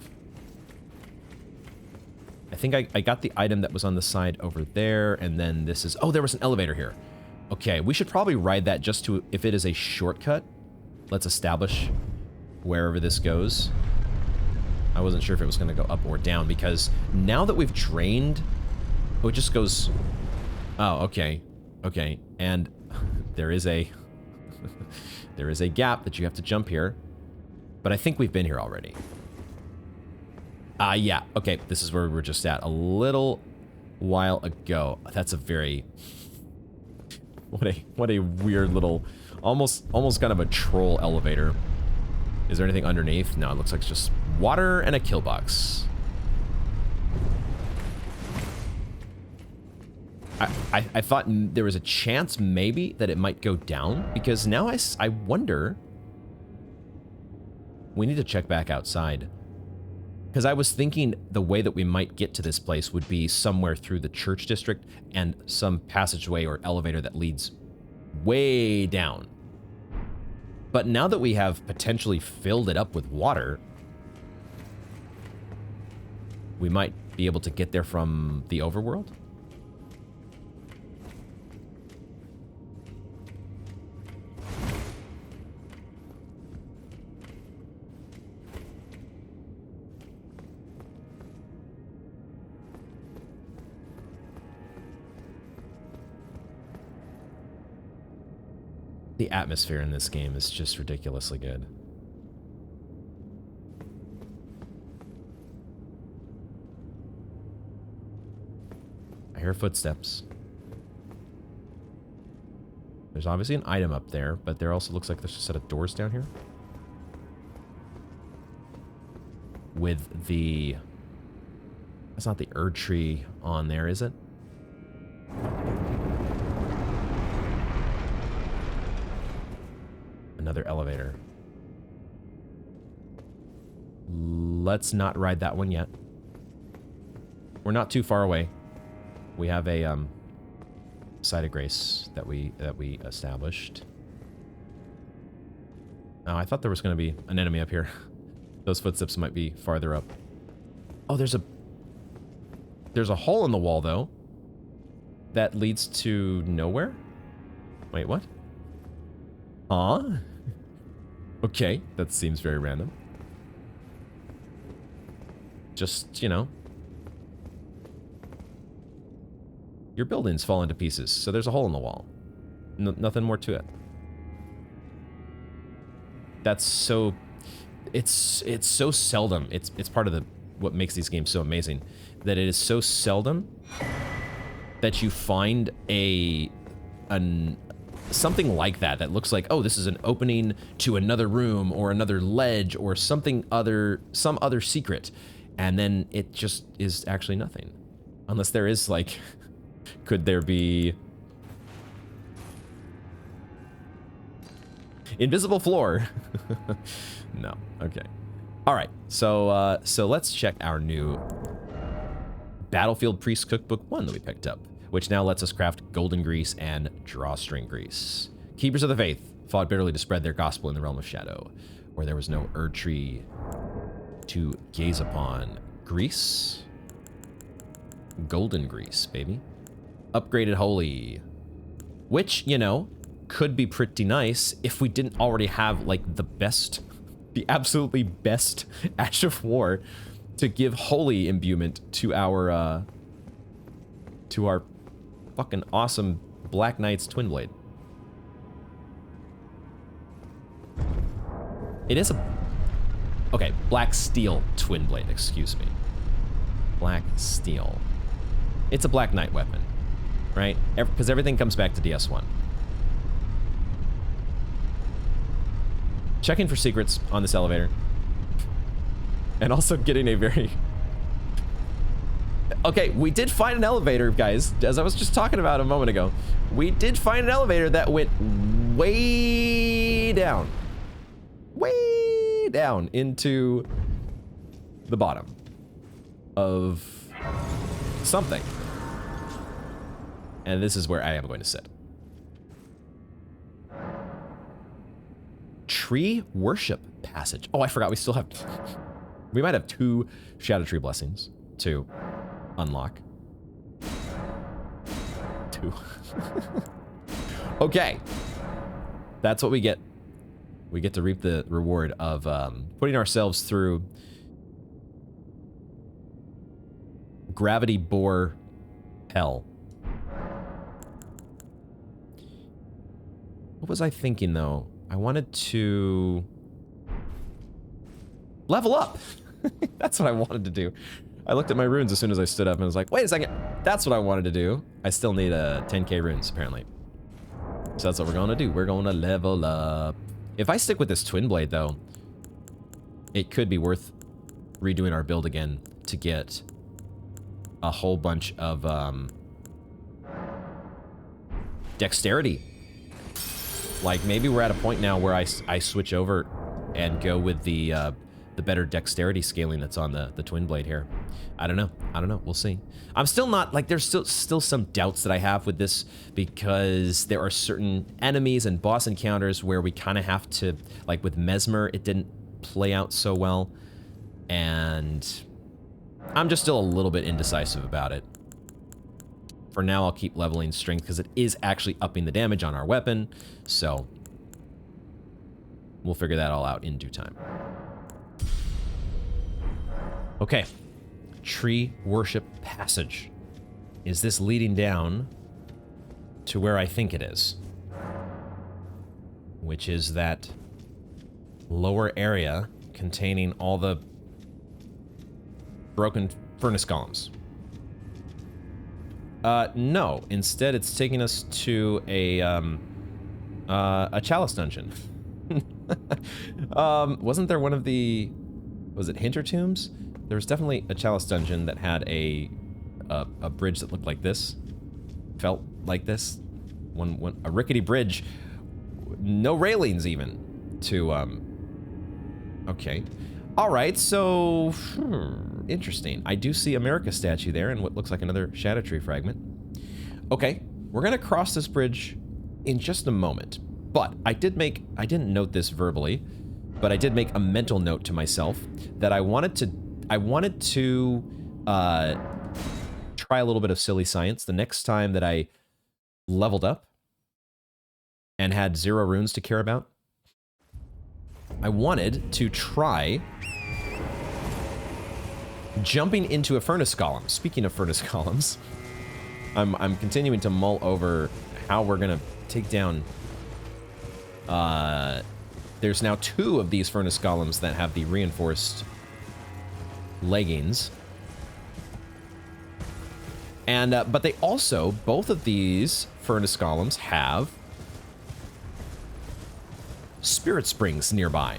I think I got the item that was on the side over there, and then this is... Oh, there was an elevator here. Okay, we should probably ride that just to... If it is a shortcut, let's establish wherever this goes. I wasn't sure if it was going to go up or down, because now that we've drained... Oh, it just goes... Oh, okay. Okay, and there is a... there is a gap that you have to jump here. But I think we've been here already. Yeah, okay, this is where we were just at a little while ago. That's a very... What a weird little... Almost kind of a troll elevator. Is there anything underneath? No, it looks like it's just water and a kill box. I thought there was a chance maybe that it might go down, because now I wonder. We need to check back outside. Because I was thinking the way that we might get to this place would be somewhere through the church district and some passageway or elevator that leads way down. But now that we have potentially filled it up with water, we might be able to get there from the overworld? The atmosphere in this game is just ridiculously good. I hear footsteps. There's obviously an item up there, but there also looks like there's a set of doors down here. With the... That's not the Erdtree on there, is it? Another elevator. Let's not ride that one yet. We're not too far away. We have a site of grace that we established. Oh, I thought there was going to be an enemy up here. Those footsteps might be farther up. Oh, there's a hole in the wall though that leads to nowhere. Wait, what? Huh? Okay, that seems very random. Just, you know. Your buildings fall into pieces, so there's a hole in the wall. Nothing more to it. That's so... It's so seldom. It's part of what makes these games so amazing. That it is so seldom that you find something like that looks like, oh, this is an opening to another room or another ledge or some other secret, and then it just is actually nothing. Unless there is, like, could there be invisible floor? No. Okay. All right. So let's check our new Battlefield Priest Cookbook 1 that we picked up, which now lets us craft golden grease and drawstring grease. Keepers of the Faith fought bitterly to spread their gospel in the realm of Shadow, where there was no Erdtree to gaze upon. Grease. Golden grease, baby. Upgraded holy. Which, you know, could be pretty nice if we didn't already have, like, the absolutely best Ash of War to give holy imbuement to our fucking awesome Black Knight's Twin Blade. It is okay, Black Steel Twin Blade, excuse me. Black Steel. It's a Black Knight weapon, right? Because everything comes back to DS1. Checking for secrets on this elevator. And also getting a very... Okay, we did find an elevator, guys. As I was just talking about a moment ago. We did find an elevator that went way down. Way down into the bottom of something. And this is where I am going to sit. Tree Worship Passage. Oh, I forgot. We still have... We might have 2 Scadutree blessings to unlock. 2. Okay. That's what we get. We get to reap the reward of putting ourselves through gravity bore hell. What was I thinking, though? I wanted to level up. That's what I wanted to do. I looked at my runes as soon as I stood up and was like, wait a second. That's what I wanted to do. I still need 10k runes, apparently. So that's what we're going to do. We're going to level up. If I stick with this Twin Blade, though, it could be worth redoing our build again to get a whole bunch of dexterity. Like, maybe we're at a point now where I switch over and go with the better dexterity scaling that's on the twin blade here. I don't know. I don't know. We'll see. I'm still not, like, there's still some doubts that I have with this because there are certain enemies and boss encounters where we kind of have to, like with Mesmer, it didn't play out so well. And I'm just still a little bit indecisive about it. For now, I'll keep leveling strength because it is actually upping the damage on our weapon. So we'll figure that all out in due time. Okay. Tree Worship Passage. Is this leading down to where I think it is? Which is that lower area containing all the broken furnace columns. No. Instead, it's taking us to a chalice dungeon. Wasn't there one of the... Was it Hinter Tombs? There was definitely a chalice dungeon that had a bridge that looked like this. Felt like this. A rickety bridge. No railings, even. To, Okay. Alright, so... interesting. I do see America statue there and what looks like another Scadutree fragment. Okay, we're gonna cross this bridge in just a moment. But I didn't note this verbally, but I did make a mental note to myself that I wanted to try a little bit of silly science the next time that I leveled up and had 0 runes to care about. I wanted to try jumping into a furnace column. Speaking of furnace columns, I'm continuing to mull over how we're gonna take down. There's now 2 of these furnace columns that have the reinforced leggings, and but they also, both of these furnace columns have spirit springs nearby.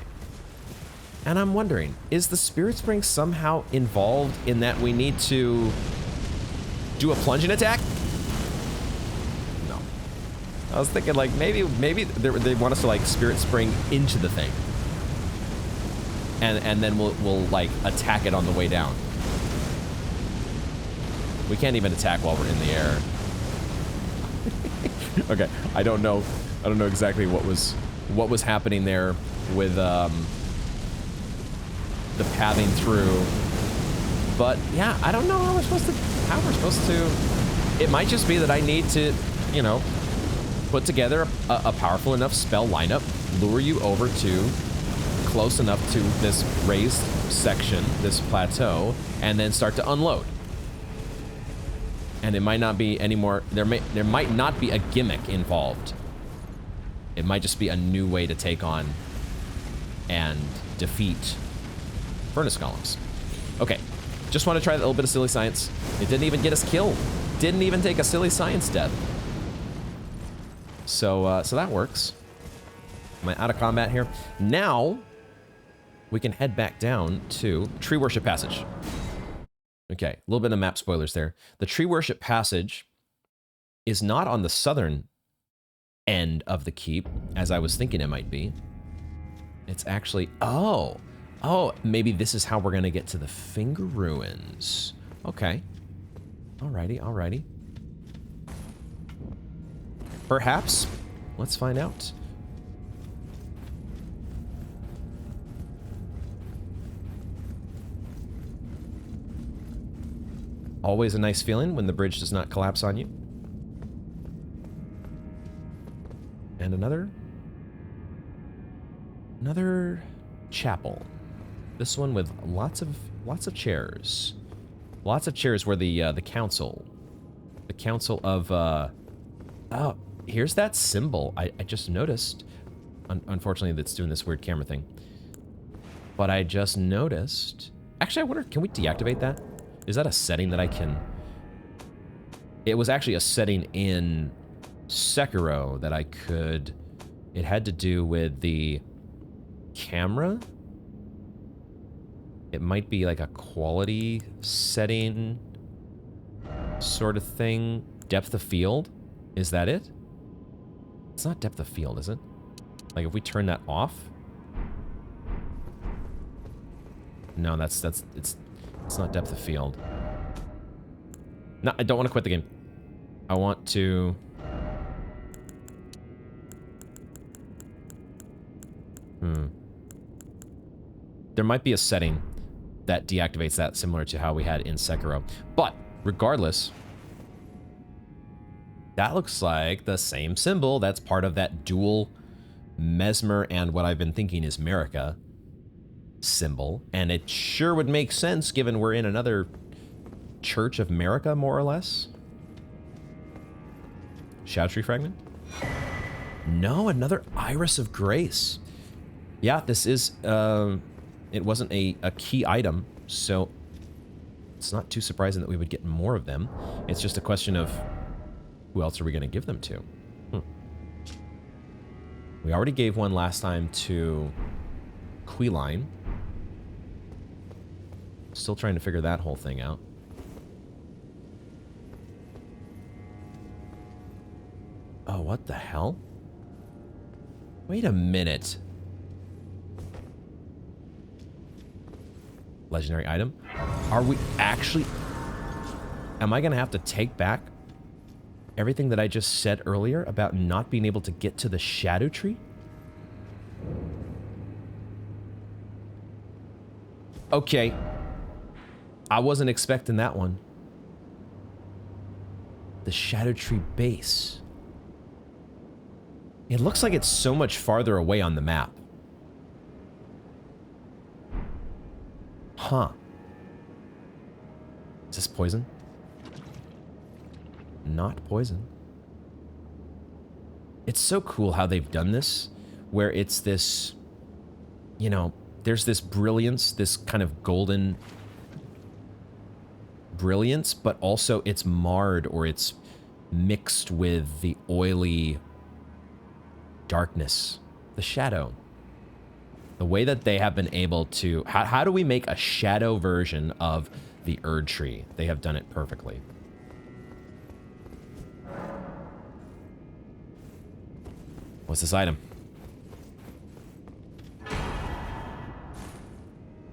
And I'm wondering, is the spirit spring somehow involved in that we need to do a plunging attack? No. I was thinking, like, maybe they want us to, like, spirit spring into the thing. And then we'll like attack it on the way down. We can't even attack while we're in the air. Okay, I don't know exactly what was happening there with the pathing through. But yeah, I don't know how we're supposed to. It might just be that I need to, you know, put together a powerful enough spell lineup, lure you over to close enough to this raised section, this plateau, and then start to unload. And it might not be any more, there might not be a gimmick involved. It might just be a new way to take on and defeat furnace columns. Okay, just want to try a little bit of silly science. It didn't even get us killed. Didn't even take a silly science death. So that works. Am I out of combat here? Now, we can head back down to Tree Worship Passage. Okay, a little bit of map spoilers there. The Tree Worship Passage is not on the southern end of the keep, as I was thinking it might be. It's actually, oh, maybe this is how we're gonna get to the Finger Ruins. Okay, alrighty. Perhaps, let's find out. Always a nice feeling when the bridge does not collapse on you. And another chapel. This one with lots of chairs. Lots of chairs where the council of oh, here's that symbol. I just noticed. Unfortunately, that's doing this weird camera thing. But I just noticed. Actually, I wonder, can we deactivate that? Is that a setting that I can... It was actually a setting in Sekiro that I could... It had to do with the camera? It might be like a quality setting sort of thing. Depth of field? Is that it? It's not depth of field, is it? Like if we turn that off? No, it's not depth of field. No, I don't want to quit the game. I want to... There might be a setting that deactivates that, similar to how we had in Sekiro. But, regardless, that looks like the same symbol that's part of that dual Mesmer and what I've been thinking is Merica symbol. And it sure would make sense, given we're in another Church of Merica, more or less. Scadutree fragment? No, another Iris of Grace. Yeah, this is, it wasn't a key item, so it's not too surprising that we would get more of them. It's just a question of who else are we going to give them to? We already gave one last time to Queeline. Still trying to figure that whole thing out. Oh, what the hell? Wait a minute. Legendary item? Are we actually... Am I going to have to take back everything that I just said earlier about not being able to get to the Scadutree? Okay. I wasn't expecting that one. The Scadutree base. It looks like it's so much farther away on the map. Huh. Is this poison? Not poison. It's so cool how they've done this, where it's this, you know, there's this brilliance, this kind of golden brilliance, but also it's marred or it's mixed with the oily darkness, the shadow. The way that they have been able to... How do we make a shadow version of the Erdtree? They have done it perfectly. What's this item?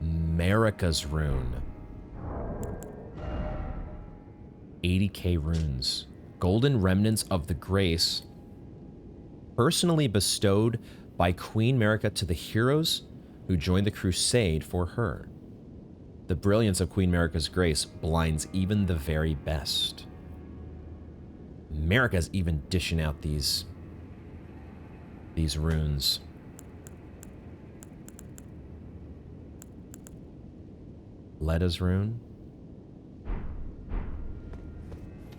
Merica's Rune. 80k runes. Golden remnants of the grace personally bestowed by Queen Merica to the heroes who joined the crusade for her. The brilliance of Queen Merica's grace blinds even the very best. Merica's even dishing out these runes. Leda's rune.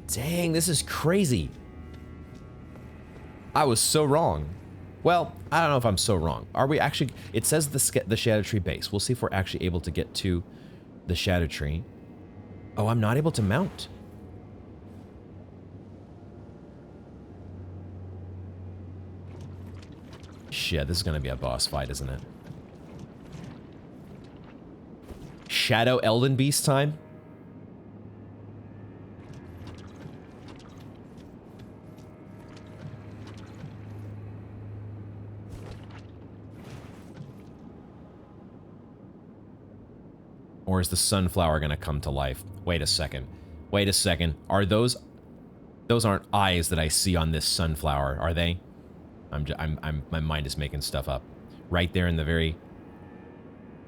Dang, this is crazy. I was so wrong. Well, I don't know if I'm so wrong. Are we actually... It says the Scadutree base. We'll see if we're actually able to get to the Scadutree. Oh, I'm not able to mount. Shit, this is going to be a boss fight, isn't it? Shadow Elden Beast time? Or is the sunflower gonna come to life? Wait a second. Wait a second. Are those aren't eyes that I see on this sunflower, are they? My mind is making stuff up. Right there in the very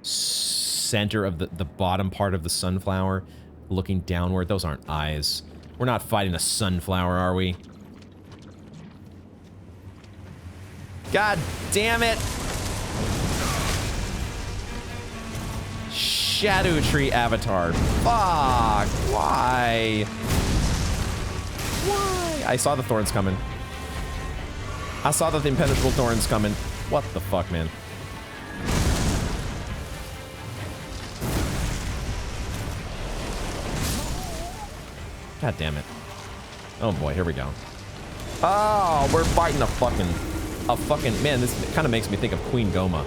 center of the bottom part of the sunflower, looking downward. Those aren't eyes. We're not fighting a sunflower, are we? God damn it! Scadutree Avatar. Fuck! Why? Why? I saw the thorns coming. I saw the impenetrable thorns coming. What the fuck, man? God damn it. Oh boy, here we go. Oh, we're fighting a fucking... Man, this kind of makes me think of Queen Goma.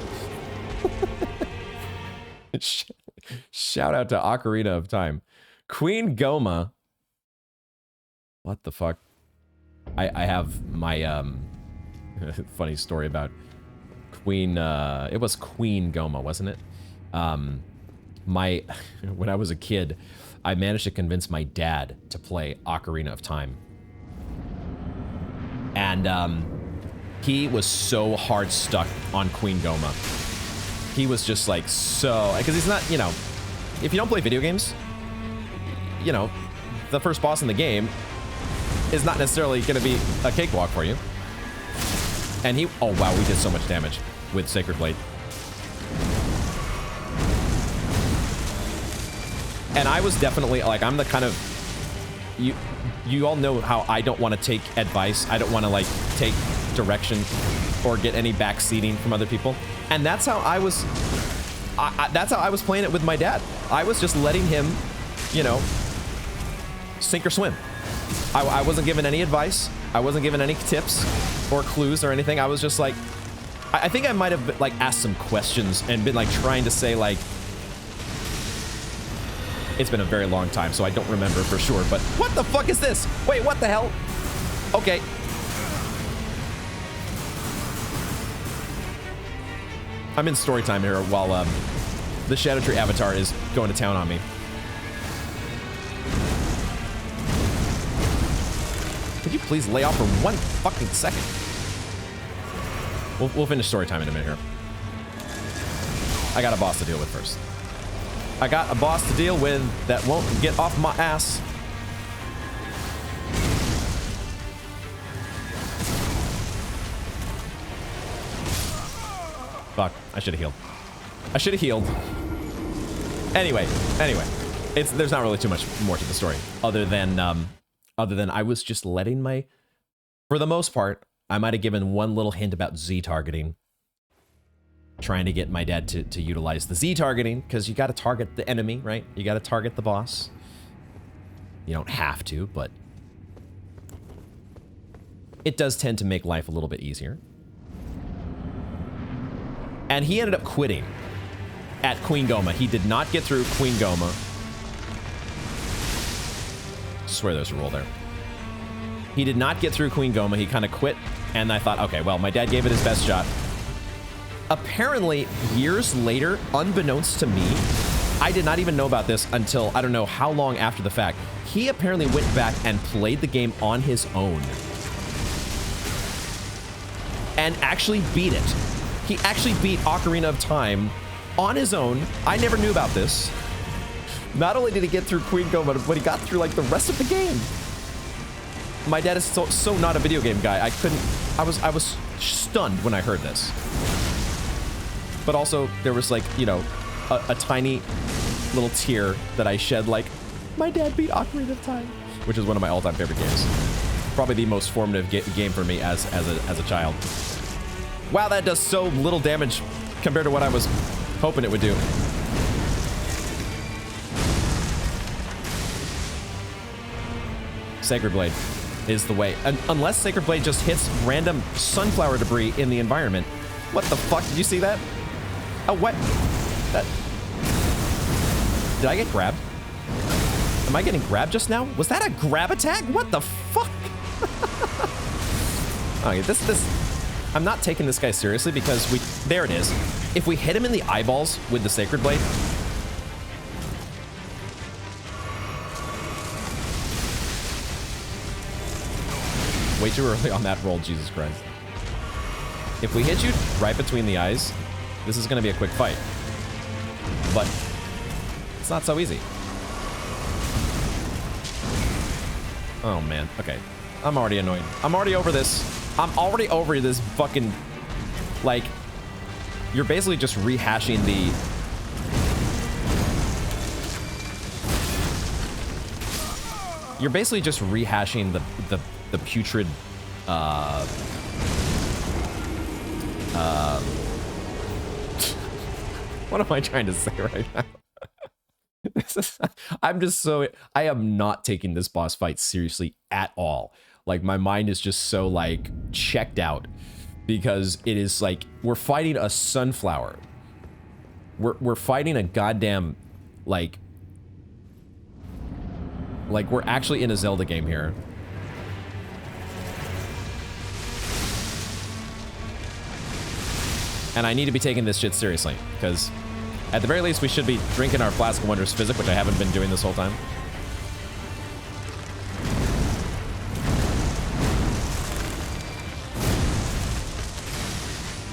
Shout out to Ocarina of Time. Queen Goma. What the fuck? I have my Funny story about Queen, it was Queen Goma, wasn't it? When I was a kid, I managed to convince my dad to play Ocarina of Time. And he was so hard stuck on Queen Goma. He was just like so, because he's not, you know, if you don't play video games, you know, the first boss in the game is not necessarily going to be a cakewalk for you. And he, oh wow, we did so much damage with Sacred Blade. And I was definitely, like, I'm the kind of, you all know how I don't want to take advice. I don't want to, like, take direction or get any backseating from other people. And that's how I was, that's how I was playing it with my dad. I was just letting him, you know, sink or swim. I wasn't given any advice. I wasn't given any tips or clues or anything. I was just like, I think I might have, like, asked some questions and been, like, trying to say, like, it's been a very long time, so I don't remember for sure, but what the fuck is this? Wait, what the hell? Okay. I'm in story time here while the Scadutree Avatar is going to town on me. Could you please lay off for 1 fucking second? We'll finish story time in a minute here. I got a boss to deal with first. I got a boss to deal with that won't get off my ass. Fuck, I should have healed. I should have healed. Anyway, there's not really too much more to the story other than I was just letting my, for the most part, I might have given one little hint about Z targeting. Trying to get my dad to utilize the Z targeting, because you got to target the enemy, right? You got to target the boss. You don't have to, but it does tend to make life a little bit easier. And he ended up quitting at Queen Goma. He did not get through Queen Goma. I swear there's a roll there. He did not get through Queen Goma. He kind of quit, and I thought, okay, well, my dad gave it his best shot. Apparently, years later, unbeknownst to me, I did not even know about this until I don't know how long after the fact. He apparently went back and played the game on his own. And actually beat it. He actually beat Ocarina of Time on his own. I never knew about this. Not only did he get through Queen Goma, but he got through, like, the rest of the game. My dad is so not a video game guy. I was stunned when I heard this. But also, there was, like, you know, a tiny little tear that I shed, like, my dad beat Ocarina of Time, which is one of my all-time favorite games. Probably the most formative game for me as a child. Wow, that does so little damage compared to what I was hoping it would do. Sacred Blade is the way. Unless Sacred Blade just hits random sunflower debris in the environment. What the fuck? Did you see that? Oh, what? That... Did I get grabbed? Am I getting grabbed just now? Was that a grab attack? What the fuck? Okay, I'm not taking this guy seriously because there it is. If we hit him in the eyeballs with the Sacred Blade, way too early on that roll, Jesus Christ. If we hit you right between the eyes, this is going to be a quick fight. But it's not so easy. Oh, man. Okay. I'm already annoyed. I'm already over this. I'm already over this fucking... Like, you're basically just rehashing the... You're basically just rehashing the putrid... What am I trying to say right now? I am not taking this boss fight seriously at all. Like, my mind is just so, like, checked out. Because it is, like, we're fighting a sunflower. We're fighting a goddamn, like, we're actually in a Zelda game here. And I need to be taking this shit seriously, because at the very least, we should be drinking our Flask of Wondrous Physic, which I haven't been doing this whole time.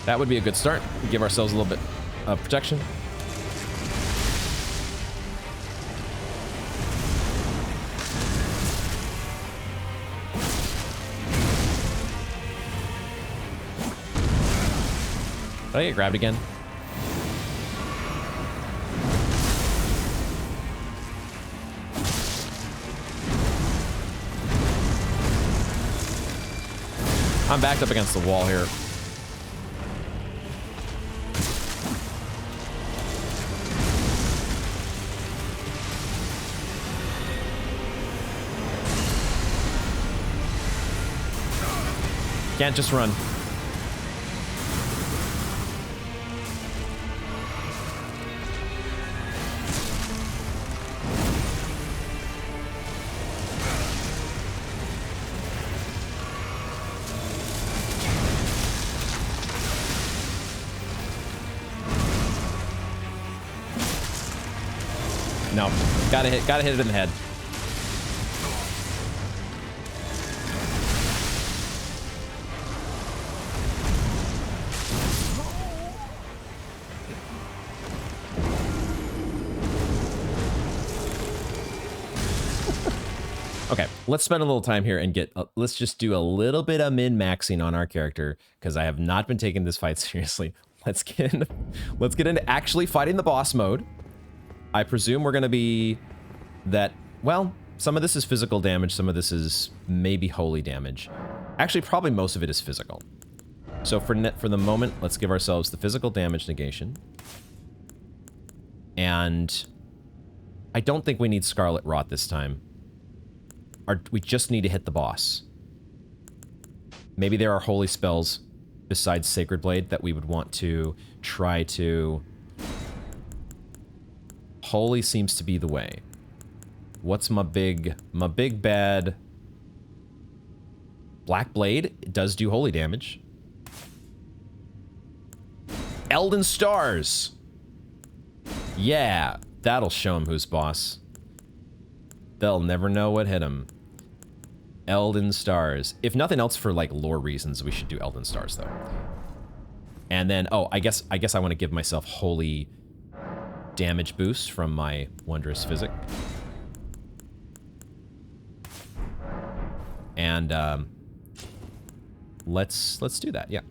That would be a good start. Give ourselves a little bit of protection. Did I get grabbed again? I'm backed up against the wall here. Can't just run. No, gotta hit it in the head. Okay, let's spend a little time here and let's just do a little bit of min-maxing on our character, because I have not been taking this fight seriously. Let's get into actually fighting the boss mode. I presume we're going to be that, well, some of this is physical damage, some of this is maybe holy damage. Actually, probably most of it is physical. So for the moment, let's give ourselves the physical damage negation. And I don't think we need Scarlet Rot this time. We just need to hit the boss. Maybe there are holy spells besides Sacred Blade that we would want to try to... Holy seems to be the way. What's my big bad... Black Blade? It does do holy damage. Elden Stars! Yeah, that'll show him who's boss. They'll never know what hit him. Elden Stars. If nothing else for, like, lore reasons, we should do Elden Stars, though. And then, oh, I guess I want to give myself holy damage boost from my Wondrous Physic. And, let's do that, yeah.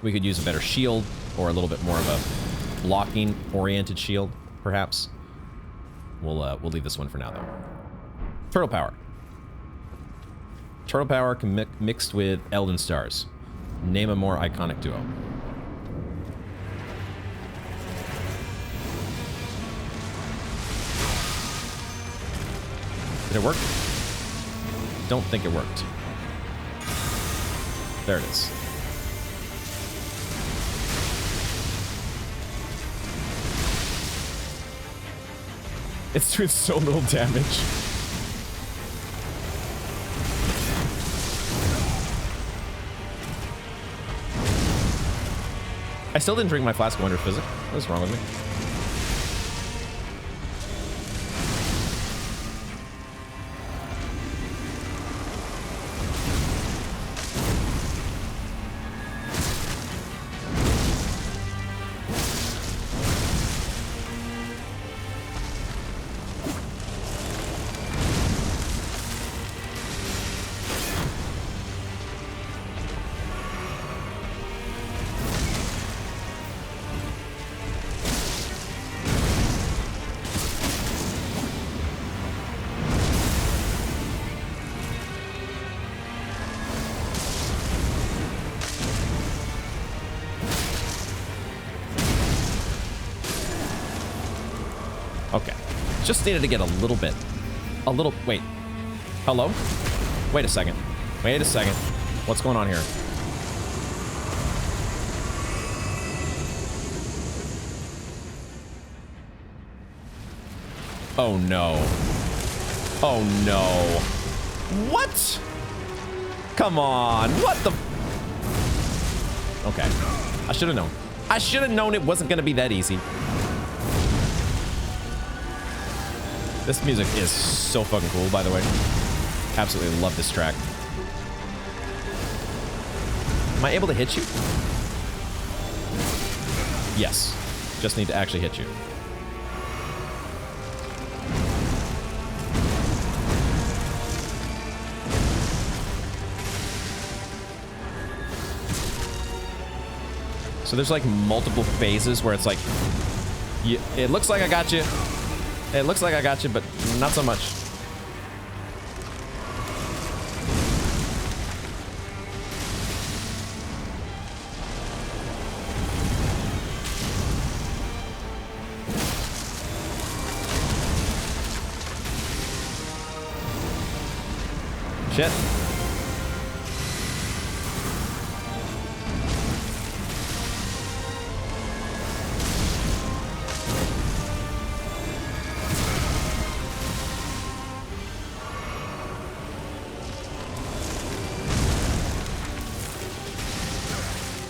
We could use a better shield, or a little bit more of a blocking-oriented shield, perhaps. We'll leave this one for now, though. Turtle Power. Turtle Power mixed with Elden Stars. Name a more iconic duo. Did it work? Don't think it worked. There it is. It's doing so little damage. I still didn't drink my Flask of Wondrous Physic. What's wrong with me? Just needed to get a little bit. Wait. Hello? Wait a second. Wait a second. What's going on here? Oh no. Oh no. What? Come on. What the? Okay. I should have known. I should have known it wasn't going to be that easy. This music is so fucking cool, by the way. Absolutely love this track. Am I able to hit you? Yes. Just need to actually hit you. So there's like multiple phases where it's like, it looks like I got you. It looks like I got you, but not so much. Shit.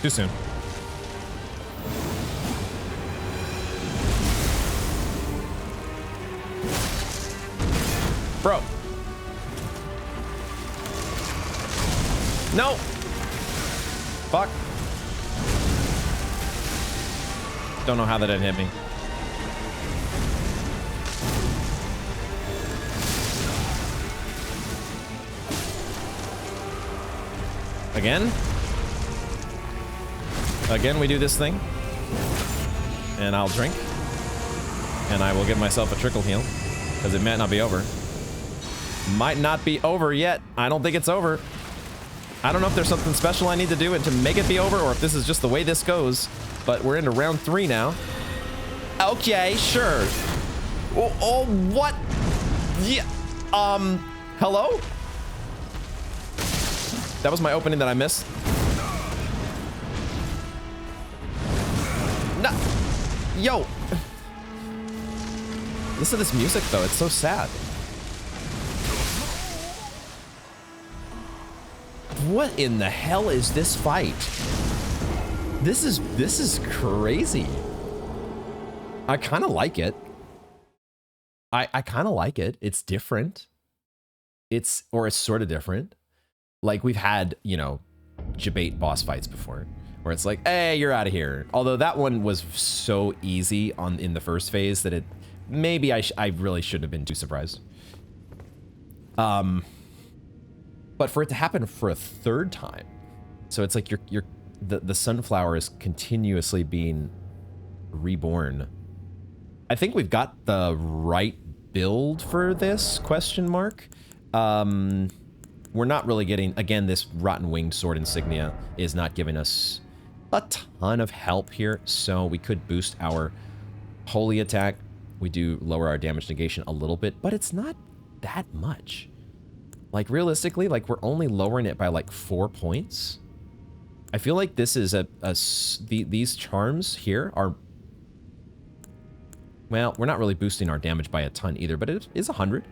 Too soon. Bro. No. Fuck. Don't know how that didn't hit me. Again? Again, we do this thing. And I'll drink. And I will give myself a trickle heal. Because it might not be over. Might not be over yet. I don't think it's over. I don't know if there's something special I need to do to make it be over, or if this is just the way this goes. But we're into round 3 now. Okay, sure. Oh, what? Yeah. Hello? That was my opening that I missed. No. Yo. Listen to this music, though. It's so sad. What in the hell is this fight? This is crazy. I kind of like it. I kind of like it. It's different. It's sort of different. Like we've had, you know, debate boss fights before where it's like, hey, you're out of here. Although that one was so easy in the first phase that maybe I really shouldn't have been too surprised. But for it to happen for a third time, so it's like the sunflower is continuously being reborn. I think we've got the right build for this, question mark. We're not really getting, again, this rotten winged sword insignia is not giving us a ton of help here, so we could boost our holy attack. We do lower our damage negation a little bit, but it's not that much. Like realistically, like we're only lowering it by like 4 points. I feel like this is these charms here are, well, we're not really boosting our damage by a ton either, but it is 100.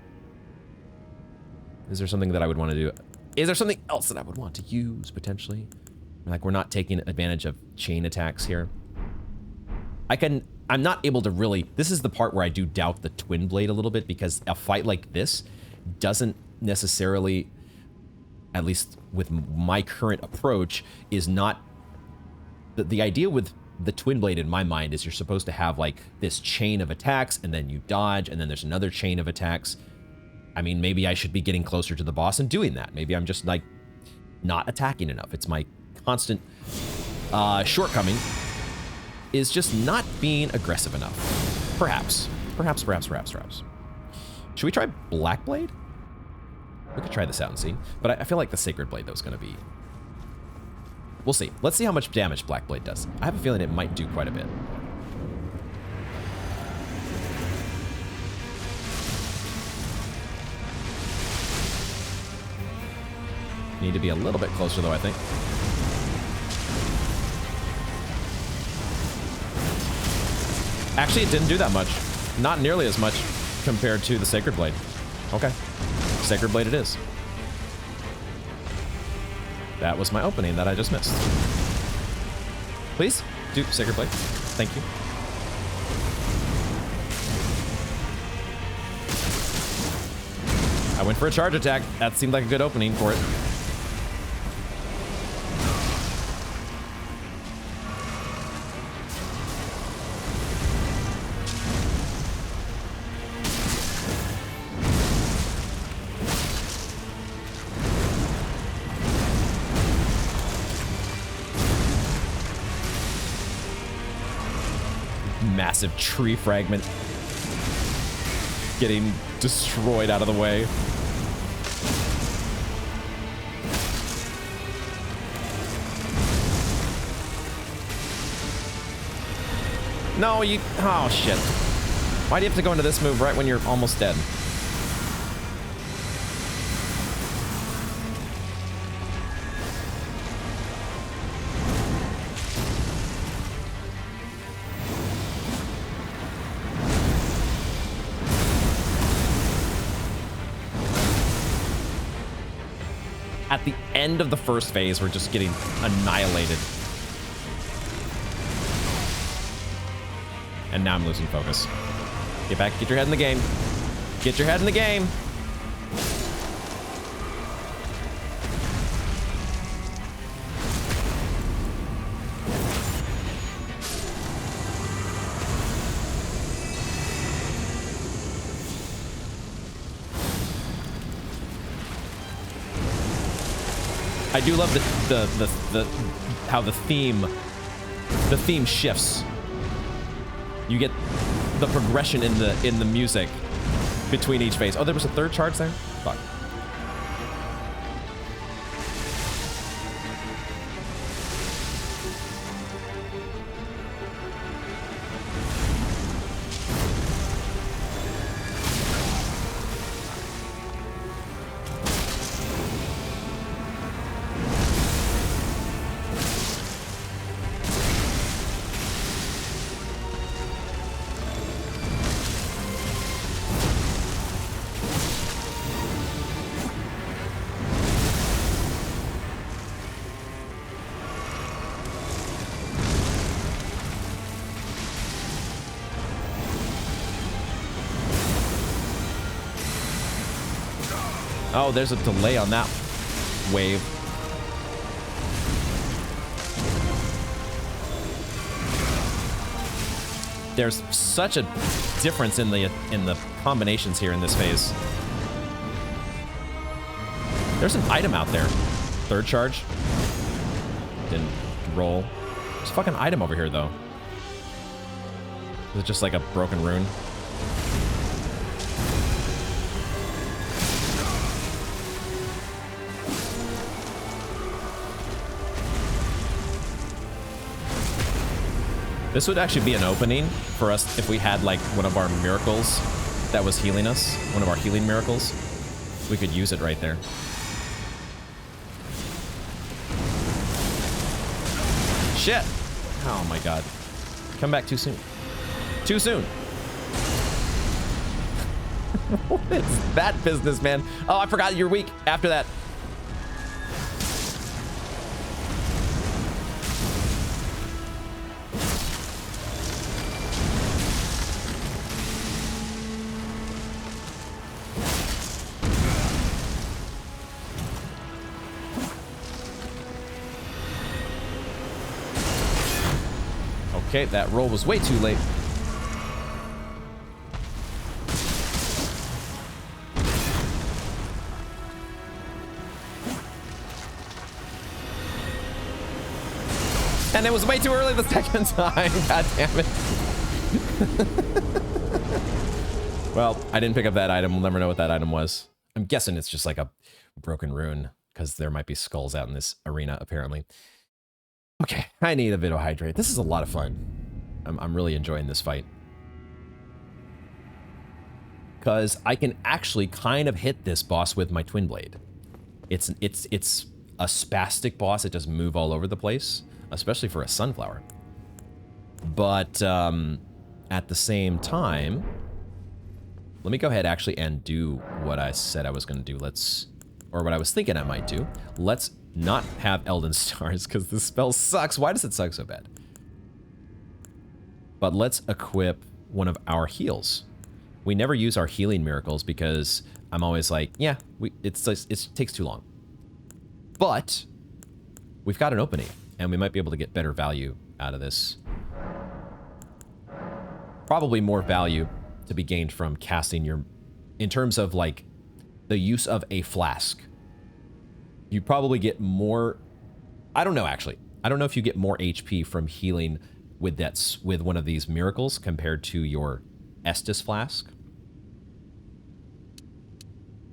Is there something that I would want to do? Is there something else that I would want to use potentially? Like we're not taking advantage of chain attacks here. I'm not able to really, this is the part where I do doubt the twin blade a little bit, because a fight like this doesn't necessarily, at least with my current approach, is not, the idea with the twin blade in my mind is you're supposed to have like this chain of attacks and then you dodge and then there's another chain of attacks. I mean, maybe I should be getting closer to the boss and doing that. Maybe I'm just like not attacking enough. It's my constant shortcoming is just not being aggressive enough. Perhaps. Should we try Black Blade? We could try this out and see. But I feel like the Sacred Blade, though, is going to be... We'll see. Let's see how much damage Black Blade does. I have a feeling it might do quite a bit. Need to be a little bit closer, though, I think. Actually, it didn't do that much. Not nearly as much compared to the Sacred Blade. Okay. Sacred Blade it is. That was my opening that I just missed. Please do Sacred Blade. Thank you. I went for a charge attack. That seemed like a good opening for it. Massive tree fragment getting destroyed out of the way. No, you... Oh, shit. Why do you have to go into this move right when you're almost dead? At the end of the first phase, we're just getting annihilated. And now I'm losing focus. Get back, get your head in the game. Get your head in the game. I do love the how the theme shifts. You get the progression in the music between each phase. Oh, there was a third charge there? Fuck. Oh, there's a delay on that wave. There's such a difference in the combinations here in this phase. There's an item out there. Third charge. Didn't roll. There's a fucking item over here, though. Is it just like a broken rune? This would actually be an opening for us if we had like one of our miracles that was healing us. One of our healing miracles. We could use it right there. Shit! Oh my god. Come back too soon. Too soon! What is that business, man? Oh, I forgot you're weak after that. Okay, that roll was way too late. And it was way too early the second time. God damn it. Well, I didn't pick up that item. We'll never know what that item was. I'm guessing it's just like a broken rune because there might be skulls out in this arena, apparently. Okay, I need a bit of hydrate. This is a lot of fun. I'm really enjoying this fight. Because I can actually kind of hit this boss with my twin blade. It's a spastic boss. It does move all over the place, especially for a sunflower. But at the same time, let me go ahead actually and do what I said I was going to do. Or what I was thinking I might do. Let's not have Elden Stars because the spell sucks. Why does it suck so bad? But let's equip one of our heals. We never use our healing miracles because I'm always like, yeah, it takes too long. But we've got an opening, and we might be able to get better value out of this. Probably more value to be gained from casting your... In terms of, like, the use of a flask. You probably get more... I don't know, actually. I don't know if you get more HP from healing with one of these miracles compared to your Estus flask.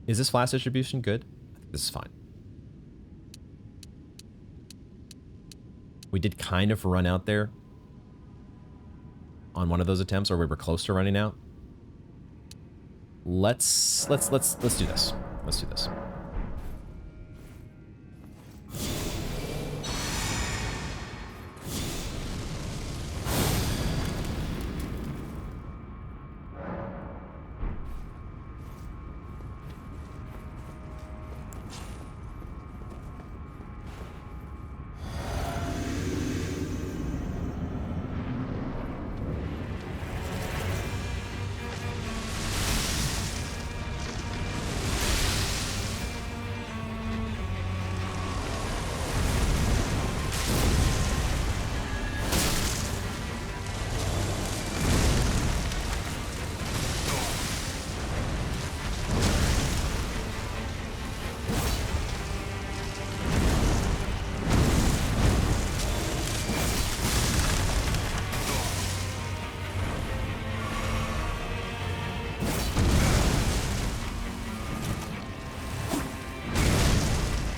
Is this flask distribution good? I think this is fine. We did kind of run out there on one of those attempts, or we were close to running out. Let's do this. Let's do this.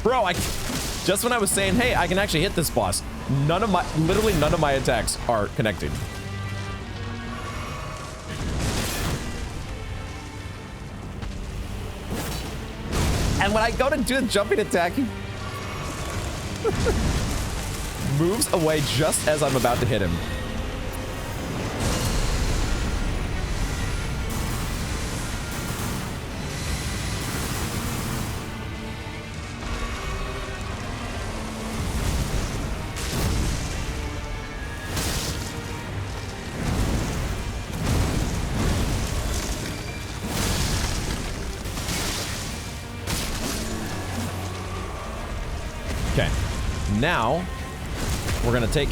Bro, just when I was saying, hey, I can actually hit this boss, literally none of my attacks are connecting. And when I go to do a jumping attack, he moves away just as I'm about to hit him. Now, we're going to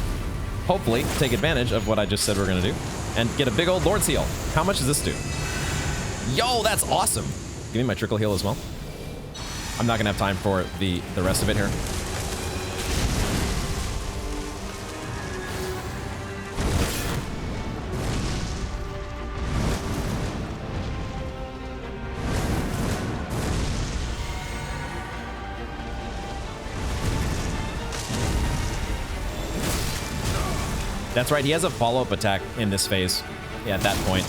hopefully, take advantage of what I just said we're going to do and get a big old Lord's Heal. How much does this do? Yo, that's awesome. Give me my trickle heal as well. I'm not going to have time for the rest of it here. That's right, he has a follow-up attack in this phase. Yeah, at that point.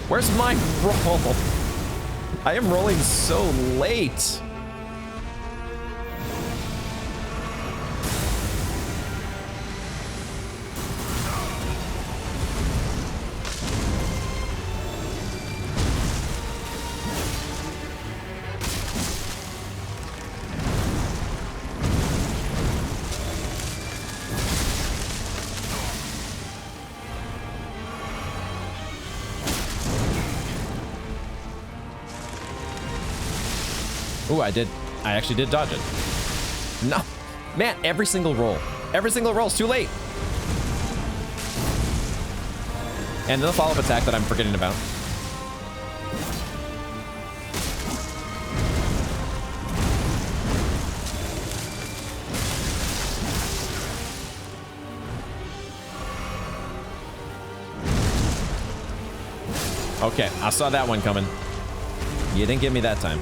Where's my roll? I am rolling so late. Ooh, I actually did dodge it. No, man, every single roll is too late. And the follow-up attack that I'm forgetting about. Okay, I saw that one coming. You didn't get me that time.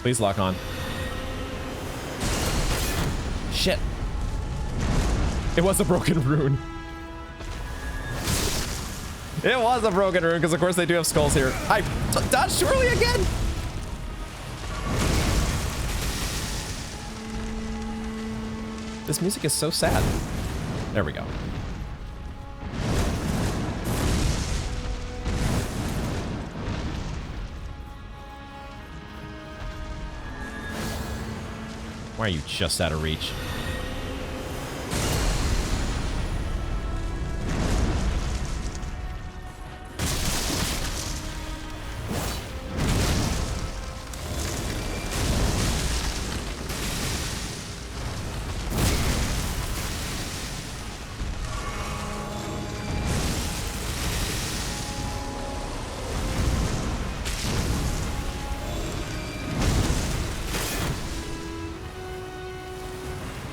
Please lock on. Shit. It was a broken rune. It was a broken rune, because of course they do have skulls here. I dodged too early again. This music is so sad. There we go. Why are you just out of reach?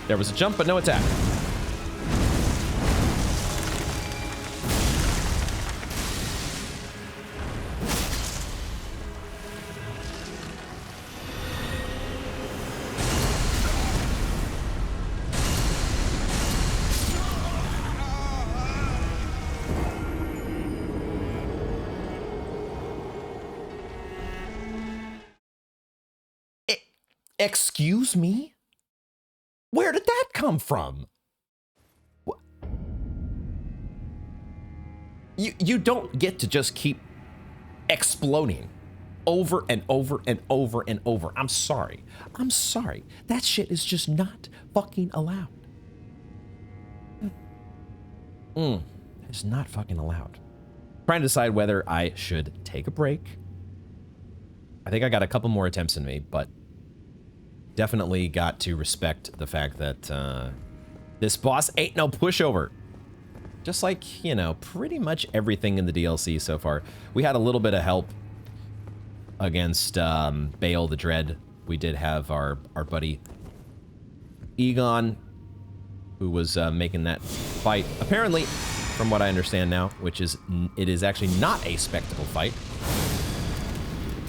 There was a jump, but no attack. Excuse me? Where did that come from? You don't get to just keep exploding over and over and over and over. I'm sorry. I'm sorry. That shit is just not fucking allowed. It's not fucking allowed. Trying to decide whether I should take a break. I think I got a couple more attempts in me, but definitely got to respect the fact that this boss ain't no pushover. Just like, you know, pretty much everything in the DLC so far. We had a little bit of help against Baal the Dread. We did have our buddy Egon, who was making that fight, apparently, from what I understand now, which is, it is actually not a spectacle fight.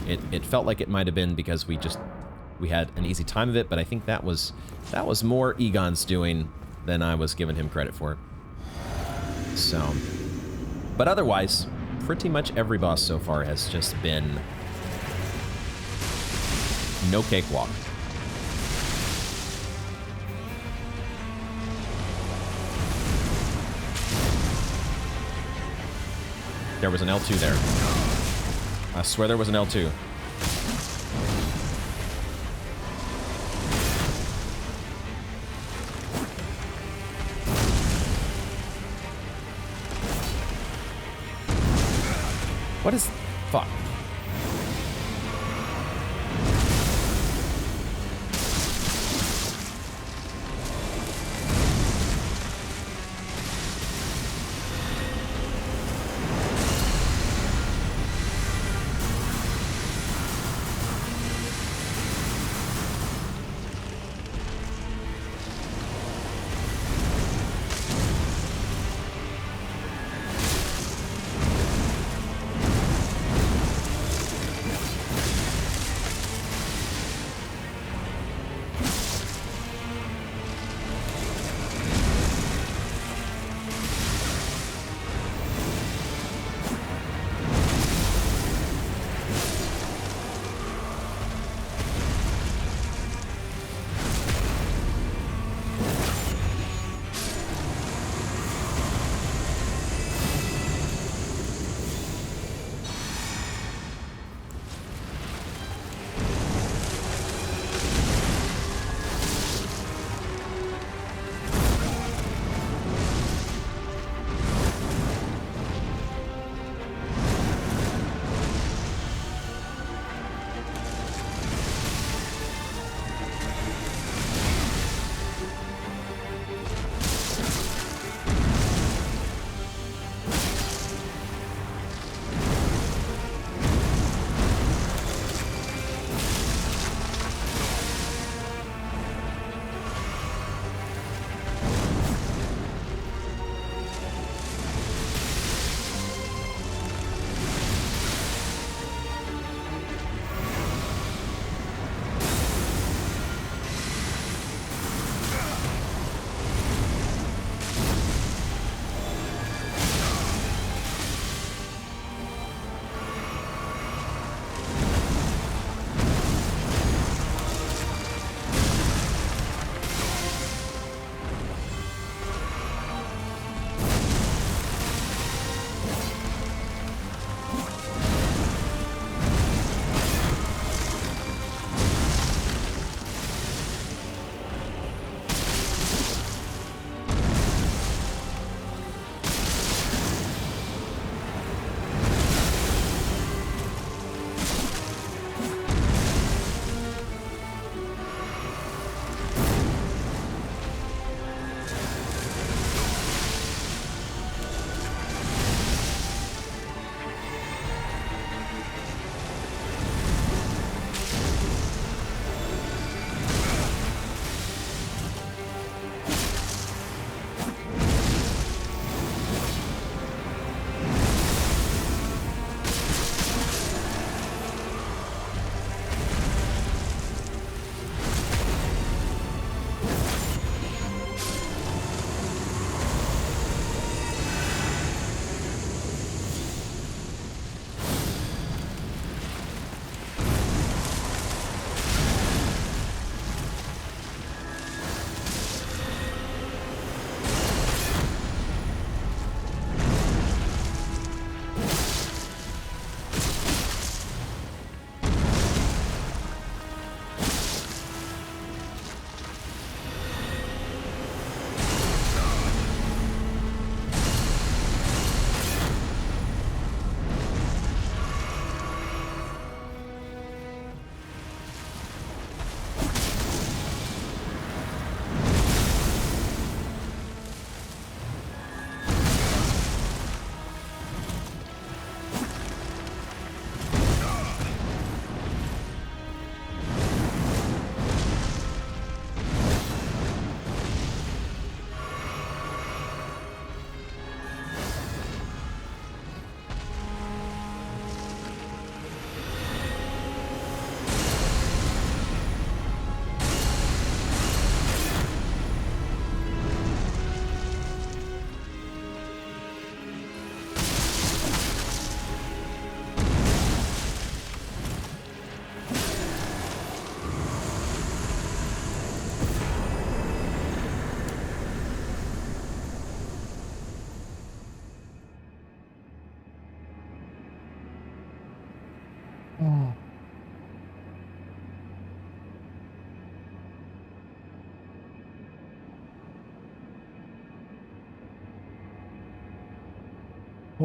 It felt like it might have been because we had an easy time of it, but I think that was more Egon's doing than I was giving him credit for. So, but otherwise, pretty much every boss so far has just been no cakewalk. There was an L2 there. I swear there was an L2. What is... fuck.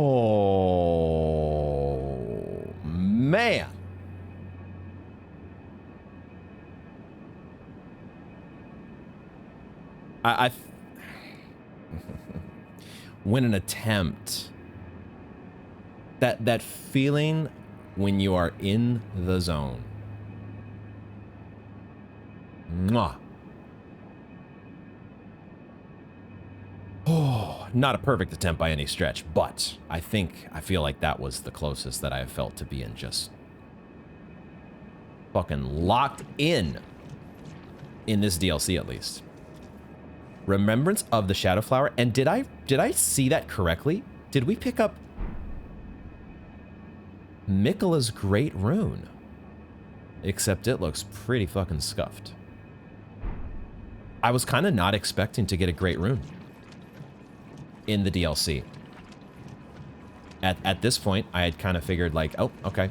Oh, man. I when an attempt, that feeling when you are in the zone. Mwah. Oh, not a perfect attempt by any stretch, but I feel like that was the closest that I have felt to being just fucking locked in this DLC at least. Remembrance of the Shadow Flower, and did I see that correctly? Did we pick up Miquella's Great Rune? Except it looks pretty fucking scuffed. I was kind of not expecting to get a Great Rune in the DLC. At this point, I had kind of figured like, oh, okay.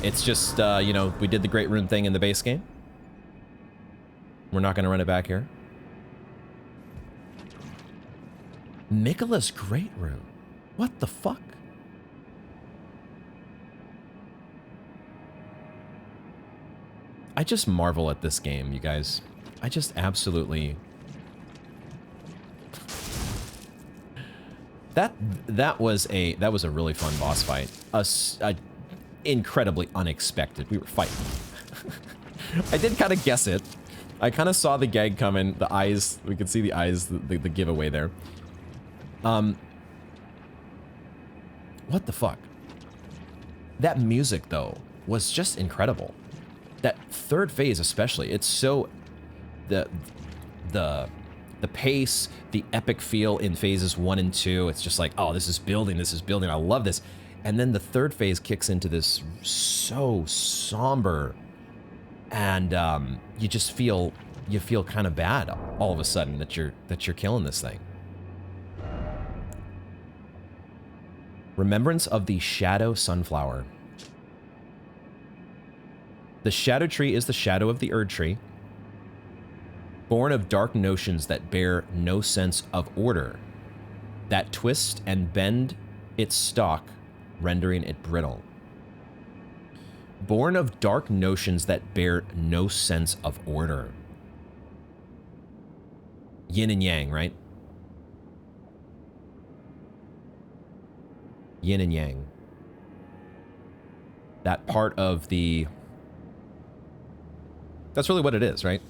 It's just, you know, we did the Great Rune thing in the base game. We're not going to run it back here. Miquella's Great Rune. What the fuck? I just marvel at this game, you guys. I just absolutely... That was a really fun boss fight. Incredibly unexpected. We were fighting. I did kind of guess it. I kind of saw the gag coming. The eyes, we could see the eyes, the giveaway there. What the fuck? That music, though, was just incredible. That third phase especially, it's so... The pace, the epic feel in phases 1 and 2, it's just like, oh, this is building, I love this. And then the third phase kicks into this so somber, and you just feel kind of bad all of a sudden that you're killing this thing. Remembrance of the Shadow Sunflower. The Scadutree is the shadow of the Erdtree, born of dark notions that bear no sense of order, that twist and bend its stalk, rendering it brittle. Born of dark notions that bear no sense of order. Yin and yang, right? Yin and yang. That part of the... That's really what it is, right?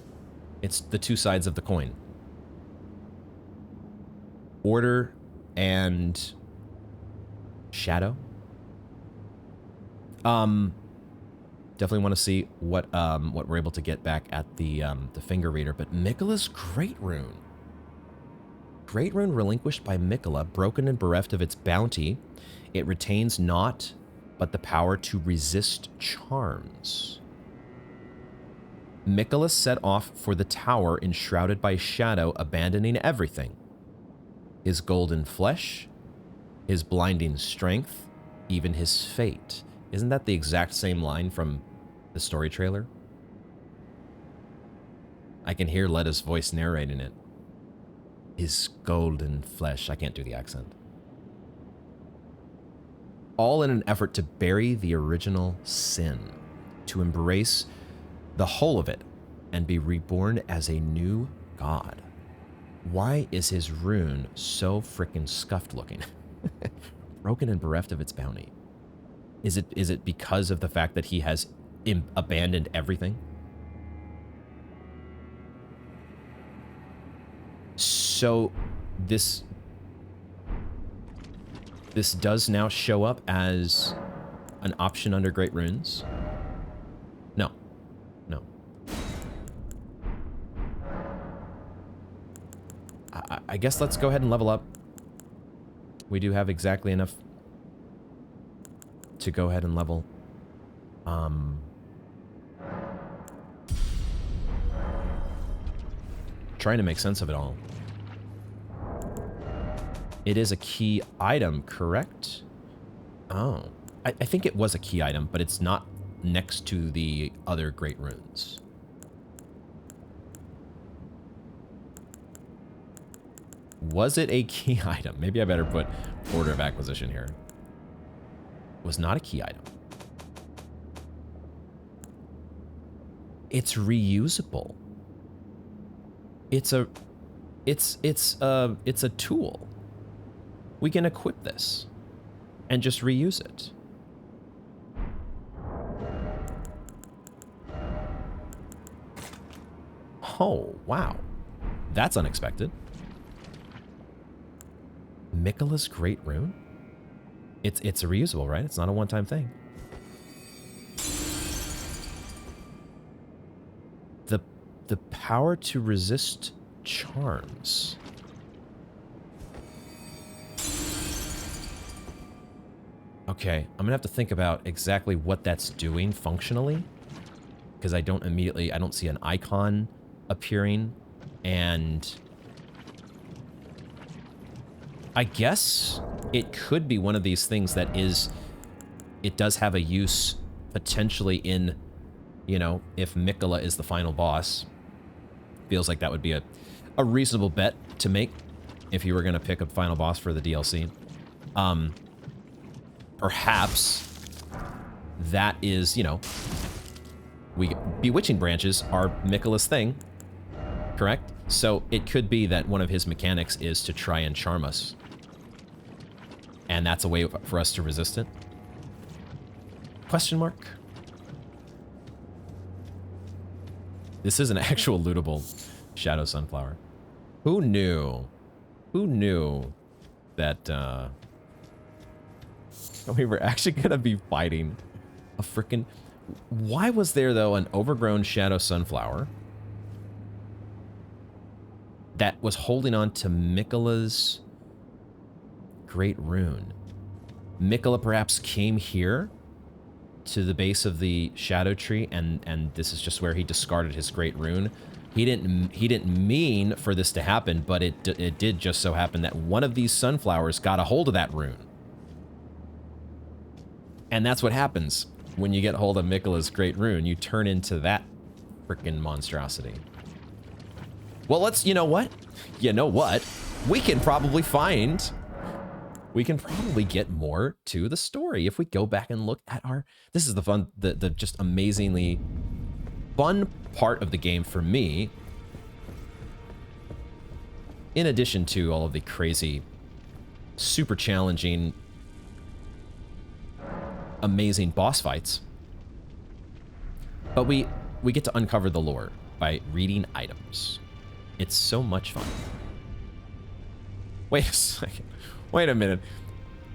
It's the two sides of the coin. Order and shadow. Definitely want to see what we're able to get back at the finger reader. But Miquella's Great Rune. Great Rune relinquished by Miquella, broken and bereft of its bounty. It retains naught but the power to resist charms. Miquella set off for the tower enshrouded by shadow, abandoning everything. His golden flesh, his blinding strength, even his fate. Isn't that the exact same line from the story trailer? I can hear Letta's voice narrating it. His golden flesh. I can't do the accent. All in an effort to bury the original sin, to embrace the whole of it, and be reborn as a new god. Why is his rune so frickin' scuffed looking? Broken and bereft of its bounty. Is it because of the fact that he has abandoned everything? So this does now show up as an option under Great Runes? No. No. I guess let's go ahead and level up. We do have exactly enough to go ahead and level. Trying to make sense of it all. It is a key item, correct? Oh. I think it was a key item, but it's not next to the other Great Runes. Was it a key item? Maybe I better put order of acquisition here. Was not a key item. It's reusable. It's a tool. We can equip this and just reuse it. Oh, wow. That's unexpected. Miquella's Great Rune? It's reusable, right? It's not a one-time thing. The power to resist charms. Okay, I'm gonna have to think about exactly what that's doing functionally, because I don't see an icon appearing, and I guess it could be one of these things that it does have a use potentially in, you know, if Miquella is the final boss. Feels like that would be a reasonable bet to make if you were going to pick a final boss for the DLC. Perhaps that is, you know, bewitching branches are Miquella's thing, correct? So it could be that one of his mechanics is to try and charm us. And that's a way for us to resist it? Question mark? This is an actual lootable Shadow Sunflower. Who knew? Who knew that we were actually going to be fighting a frickin'... Why was there, though, an overgrown Shadow Sunflower that was holding on to Miquella's Great Rune? Miquella perhaps came here to the base of the Scadutree, and this is just where he discarded his Great Rune. He didn't mean for this to happen, but it did just so happen that one of these sunflowers got a hold of that rune. And that's what happens when you get hold of Miquella's Great Rune. You turn into that frickin' monstrosity. Well, you know what? You know what? We can probably get more to the story if we go back and look at this is the just amazingly fun part of the game for me. In addition to all of the crazy, super challenging, amazing boss fights. But we get to uncover the lore by reading items. It's so much fun. Wait a second. Wait a minute.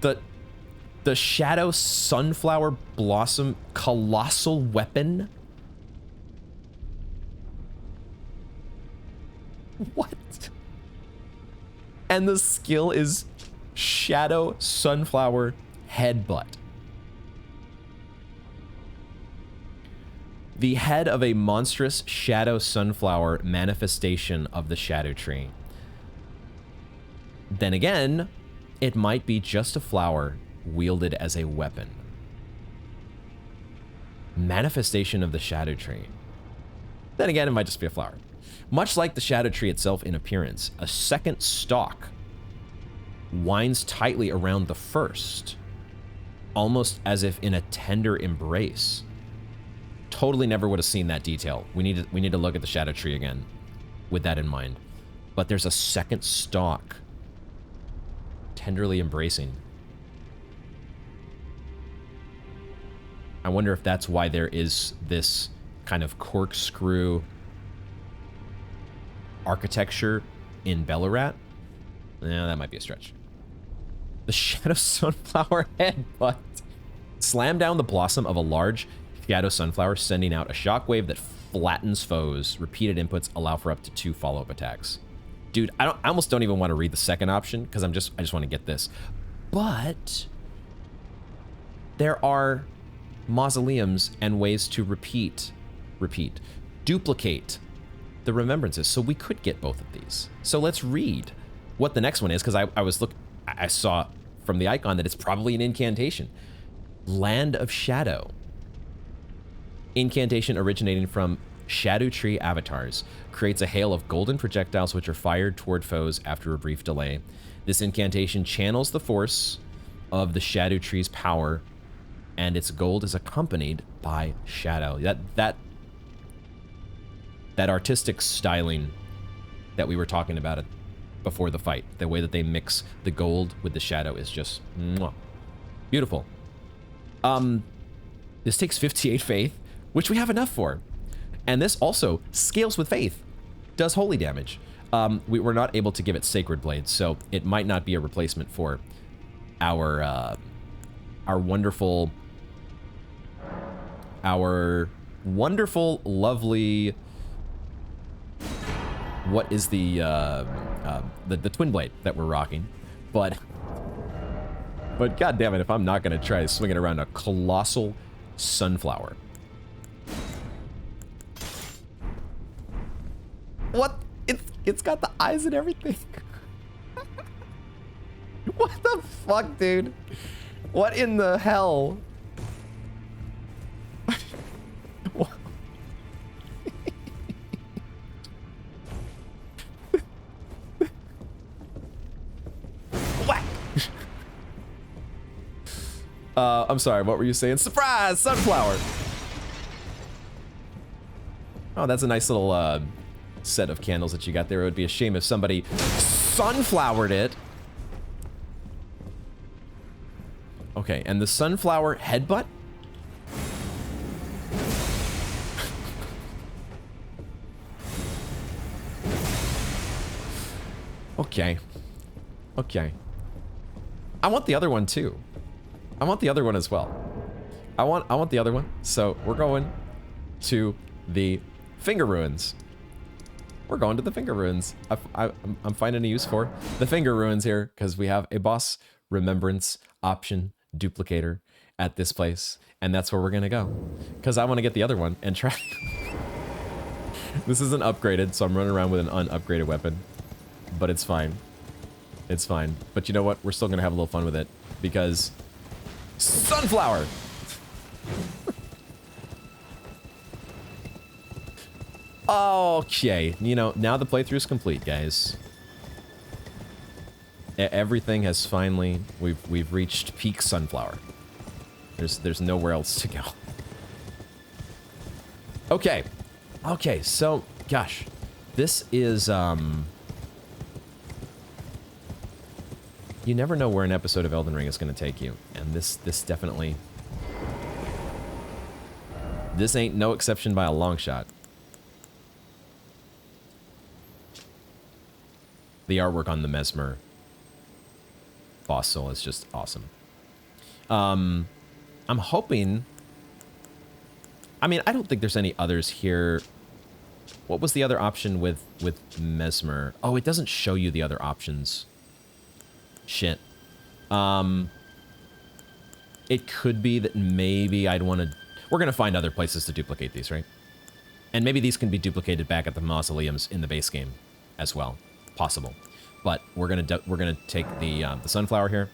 The Shadow Sunflower Blossom Colossal Weapon? What? And the skill is Shadow Sunflower Headbutt. The head of a monstrous Shadow Sunflower manifestation of the Scadutree. Then again, it might be just a flower wielded as a weapon. Manifestation of the Scadutree. Then again, it might just be a flower. Much like the Scadutree itself in appearance, a second stalk winds tightly around the first, almost as if in a tender embrace. Totally never would have seen that detail. We need to look at the Scadutree again with that in mind. But there's a second stalk tenderly embracing. I wonder if that's why there is this kind of corkscrew architecture in Bellarat. Yeah, that might be a stretch. The Shadow Sunflower Headbutt. Slam down the blossom of a large Shadow Sunflower, sending out a shockwave that flattens foes. Repeated inputs allow for up to 2 follow-up attacks. Dude, I almost don't even want to read the second option because I just want to get this. But there are mausoleums and ways to duplicate the remembrances. So we could get both of these. So let's read what the next one is, because I saw from the icon that it's probably an incantation. Land of Shadow. Incantation originating from Scadutree Avatars. Creates a hail of golden projectiles which are fired toward foes after a brief delay. This incantation channels the force of the Scadutree's power, and its gold is accompanied by shadow. That artistic styling that we were talking about before the fight, the way that they mix the gold with the shadow is just mwah, beautiful. This takes 58 faith, which we have enough for. And this also scales with faith, does holy damage. We were not able to give it Sacred Blade, so it might not be a replacement for our wonderful, lovely, what is the Twin Blade that we're rocking. But god damn it, if I'm not gonna try swinging around a colossal sunflower. What? It's got the eyes and everything. What the fuck, dude? What in the hell? What? I'm sorry, what were you saying? Surprise! Sunflower! Oh, that's a nice little set of candles that you got there. It would be a shame if somebody sunflowered it. Okay, and the sunflower headbutt? Okay. Okay. I want the other one too. I want the other one as well. I want the other one. So we're going to the Finger Ruins. We're going to the Finger Ruins. I'm finding a use for the Finger Ruins here because we have a boss remembrance option duplicator at this place, and that's where we're gonna go because I want to get the other one and try. This isn't upgraded, so I'm running around with an unupgraded weapon, but it's fine. It's fine. But you know what? We're still gonna have a little fun with it because sunflower. Okay, you know, now the playthrough is complete, guys. Everything has finally, we've reached peak sunflower. There's nowhere else to go. Okay. Okay, so gosh, this is you never know where an episode of Elden Ring is going to take you, and this definitely, this ain't no exception by a long shot. The artwork on the Mesmer boss soul is just awesome. I'm hoping, I mean, I don't think there's any others here. What was the other option with Mesmer? Oh, it doesn't show you the other options. Shit. It could be that maybe I'd want to, we're going to find other places to duplicate these, right? And maybe these can be duplicated back at the mausoleums in the base game as well. Possible. But we're gonna take the sunflower here.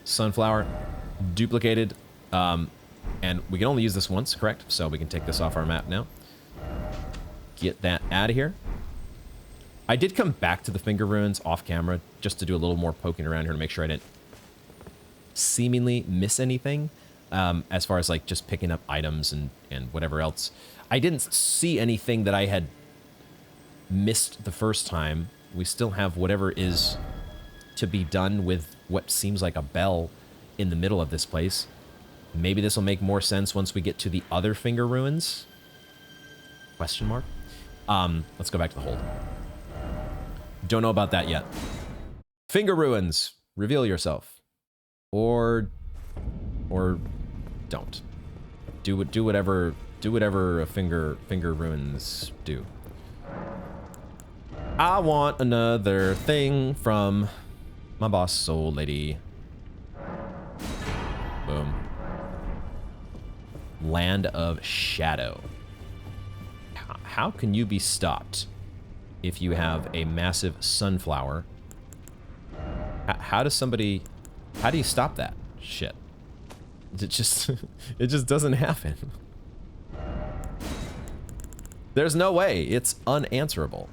Sunflower duplicated, and we can only use this once, correct? So we can take this off our map now. Get that out of here. I did come back to the Finger Ruins off camera just to do a little more poking around here to make sure I didn't seemingly miss anything, as far as like just picking up items and whatever else. I didn't see anything that I had missed the first time. We still have whatever is to be done with what seems like a bell in the middle of this place. Maybe this will make more sense once we get to the other Finger Ruins? Question mark? Let's go back to the hold. Don't know about that yet. Finger Ruins, reveal yourself. Or don't. Do whatever a finger ruins do. I want another thing from my boss soul lady. Boom. Land of Shadow. How can you be stopped if you have a massive sunflower? How do you stop that shit? It just doesn't happen. There's no way. It's unanswerable.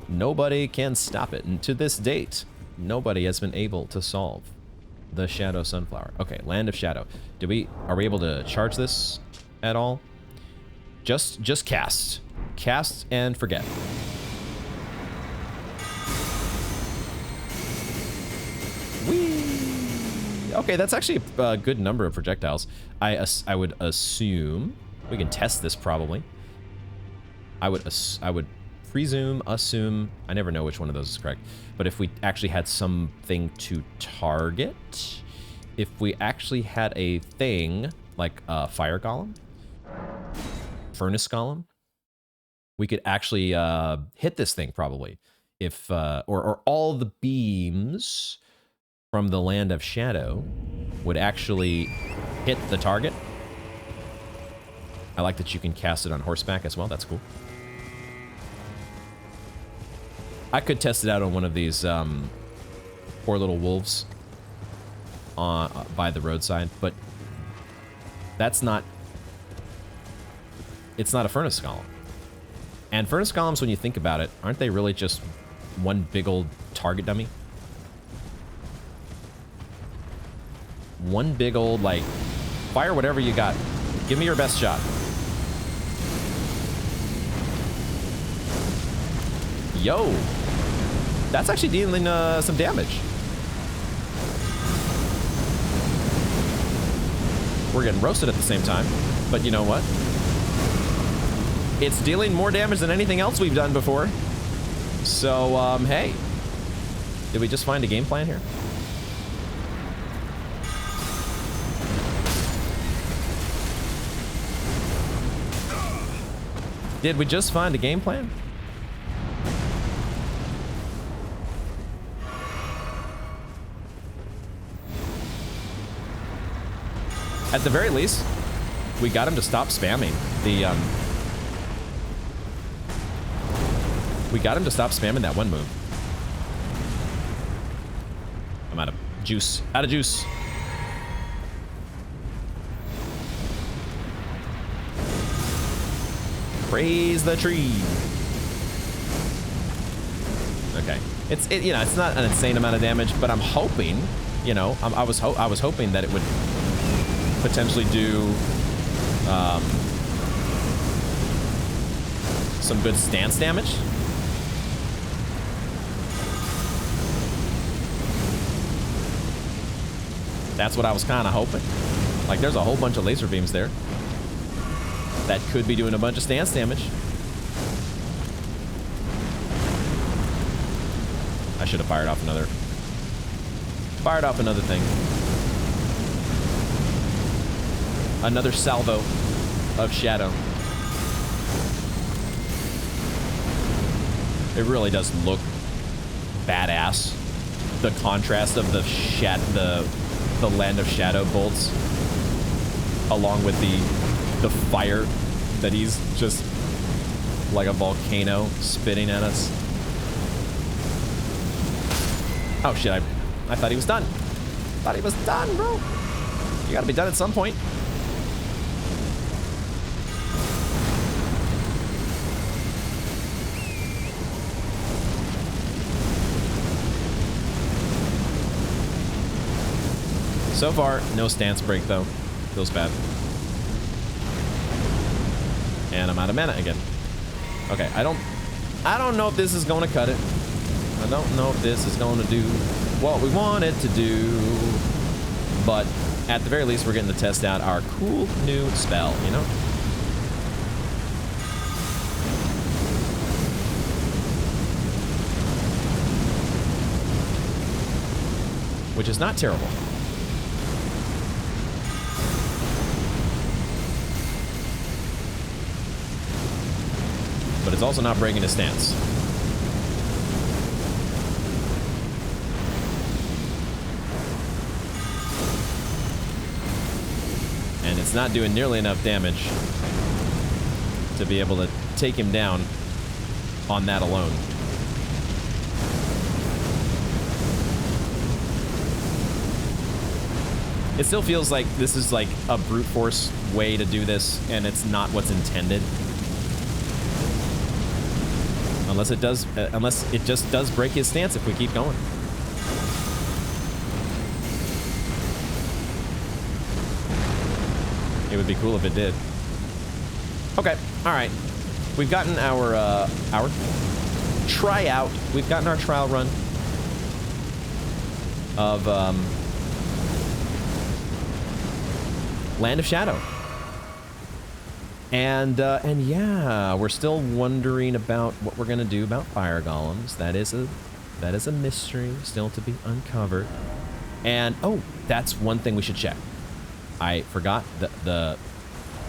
Nobody can stop it. And to this date, nobody has been able to solve the Shadow Sunflower. Okay, Land of Shadow. Are we able to charge this at all? Just cast. Cast and forget. Whee! Okay, that's actually a good number of projectiles. I would assume we can test this probably. I would presume, assume, I never know which one of those is correct, but if we actually had something to target, if we actually had a thing like a fire golem, furnace golem, we could actually hit this thing probably. If or all the beams from the Land of Shadow would actually hit the target. I like that you can cast it on horseback as well. That's cool. I could test it out on one of these poor little wolves by the roadside, but that's not... It's not a furnace golem. And furnace golems, when you think about it, aren't they really just one big old target dummy? One big old, like, fire whatever you got. Give me your best shot. Yo! That's actually dealing some damage. We're getting roasted at the same time, but you know what? It's dealing more damage than anything else we've done before. So, hey. Did we just find a game plan here? Did we just find a game plan? At the very least, we got him to stop spamming the, we got him to stop spamming that one move. I'm out of juice. Out of juice. Praise the tree. Okay. You know, it's not an insane amount of damage, but I'm hoping, you know, I was hoping that it would potentially do some good stance damage. That's what I was kind of hoping. Like, there's a whole bunch of laser beams there that could be doing a bunch of stance damage. I should have fired off another thing. Another salvo of shadow. It really does look badass. The contrast of the Land of Shadow bolts, along with the fire that he's just like a volcano spitting at us. Oh shit! I thought he was done. Thought he was done, bro. You gotta be done at some point. So far, no stance break though. Feels bad. And I'm out of mana again. Okay, I don't know if this is gonna cut it. I don't know if this is gonna do what we want it to do. But at the very least, we're getting to test out our cool new spell, you know? Which is not terrible. But it's also not breaking his stance. And it's not doing nearly enough damage to be able to take him down on that alone. It still feels like this is like a brute force way to do this, and it's not what's intended. Unless it just does break his stance if we keep going. It would be cool if it did. Okay, all right. We've gotten our tryout. We've gotten our trial run of Land of Shadow. And yeah, we're still wondering about what we're gonna do about fire golems. That is a mystery still to be uncovered. And oh, that's one thing we should check. I forgot the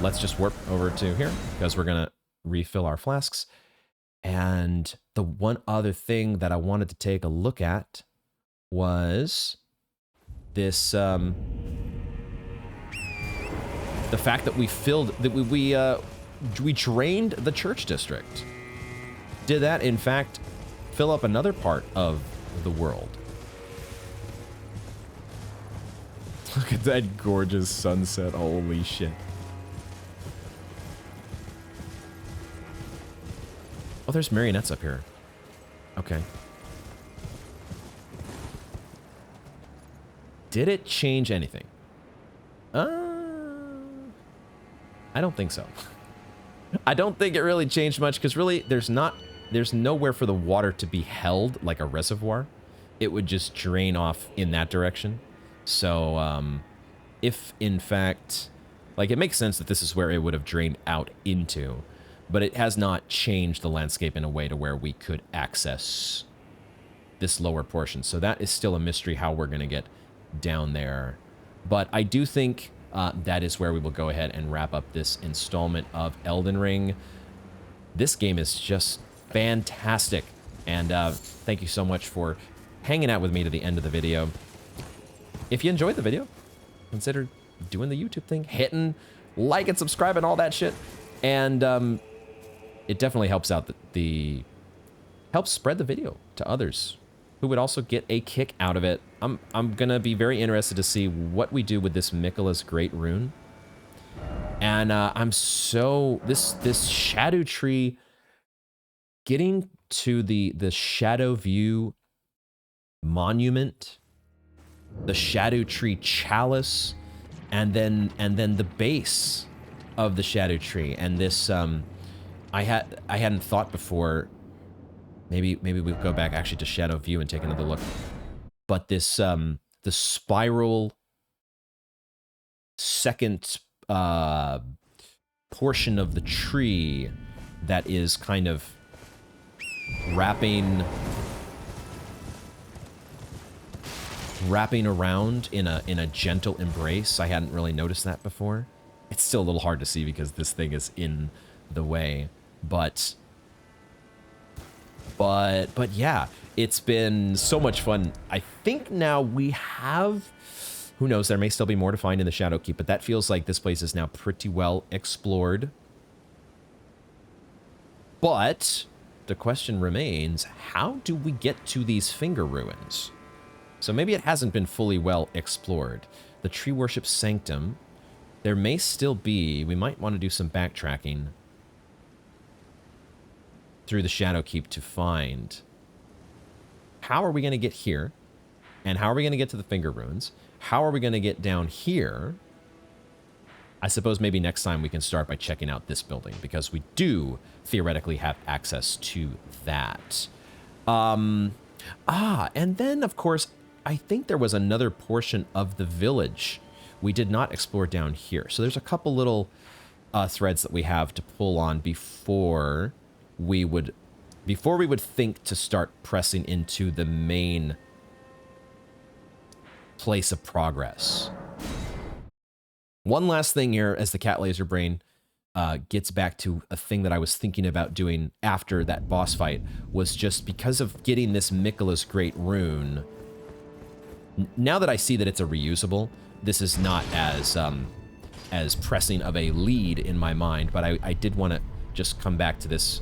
let's just warp over to here because we're gonna refill our flasks. And the one other thing that I wanted to take a look at was this the fact that we filled that we drained the church district. Did that in fact fill up another part of the world? Look at that gorgeous sunset. Holy shit. Oh, there's marionettes up here. Okay. Did it change anything? I don't think so. I don't think it really changed much because really there's nowhere for the water to be held like a reservoir. It would just drain off in that direction. So, if in fact, like it makes sense that this is where it would have drained out into, but it has not changed the landscape in a way to where we could access this lower portion. So that is still a mystery how we're going to get down there. But I do think that is where we will go ahead and wrap up this installment of Elden Ring. This game is just fantastic. And thank you so much for hanging out with me to the end of the video. If you enjoyed the video, consider doing the YouTube thing, hitting like and subscribe and all that shit. And it definitely helps out helps spread the video to others who would also get a kick out of it. I'm gonna be very interested to see what we do with this Miquella's Great Rune. And this Scadutree, getting to the Scaduview monument, the Scadutree chalice, and then the base of the Scadutree, and this I hadn't thought before. Maybe we'll go back actually to Scaduview and take another look. But this the spiral second portion of the tree that is kind of wrapping around in a gentle embrace. I hadn't really noticed that before. It's still a little hard to see because this thing is in the way, but yeah, it's been so much fun. I think now we have, who knows, there may still be more to find in the Shadow Keep, but that feels like this place is now pretty well explored. But the question remains, how do we get to these finger ruins? So maybe it hasn't been fully well explored. The Tree Worship Sanctum, there may still be, we might want to do some backtracking through the Shadow Keep to find how are we going to get here, and how are we going to get to the finger ruins? How are we going to get down here? I suppose maybe next time we can start by checking out this building, because we do theoretically have access to that. And then, of course, I think there was another portion of the village we did not explore down here. So there's a couple little threads that we have to pull on before we would think to start pressing into the main place of progress. One last thing here as the cat laser brain gets back to a thing that I was thinking about doing after that boss fight, was just because of getting this Miquella's Great Rune. Now that I see that it's a reusable, this is not as pressing of a lead in my mind, but I did want to just come back to this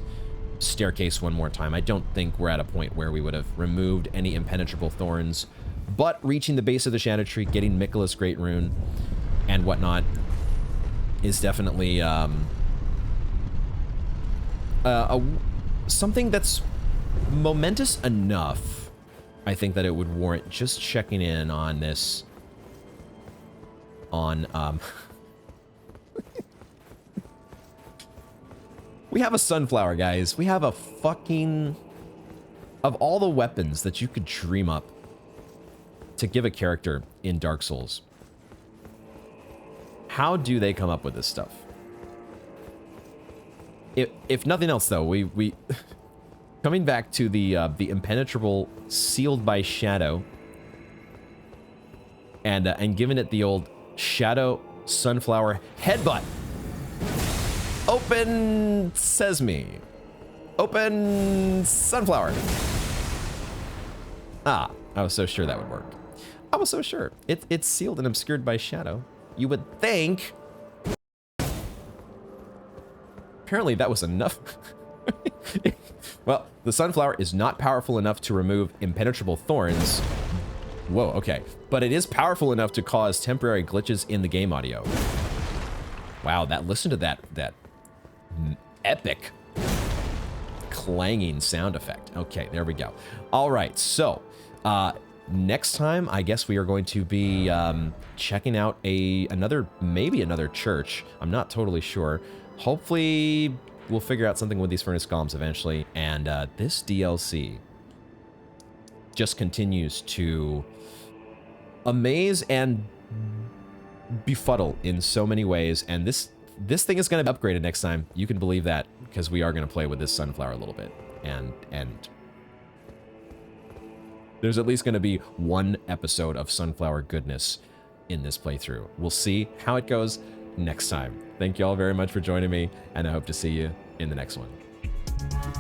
staircase one more time. I don't think we're at a point where we would have removed any impenetrable thorns But reaching the base of the Scadutree, getting Mikola's Great Rune and whatnot is definitely something that's momentous enough, I think, that it would warrant just checking in on this. We have a sunflower, guys. We have a fucking... Of all the weapons that you could dream up to give a character in Dark Souls, how do they come up with this stuff? If nothing else, though, we coming back to the impenetrable sealed by shadow, and giving it the old shadow sunflower headbutt. Open sesame. Open sunflower. Ah, I was so sure that would work. I was so sure. It's sealed and obscured by shadow. You would think. Apparently that was enough. Well, the sunflower is not powerful enough to remove impenetrable thorns. Whoa, okay. But it is powerful enough to cause temporary glitches in the game audio. Wow, listen to that epic clanging sound effect. Okay, there we go. All right, so next time, I guess we are going to be checking out maybe another church. I'm not totally sure. Hopefully, we'll figure out something with these furnace golems eventually. And this DLC just continues to amaze and befuddle in so many ways. And this thing is going to be upgraded next time. You can believe that, because we are going to play with this sunflower a little bit. And there's at least going to be one episode of sunflower goodness in this playthrough. We'll see how it goes next time. Thank you all very much for joining me, and I hope to see you in the next one.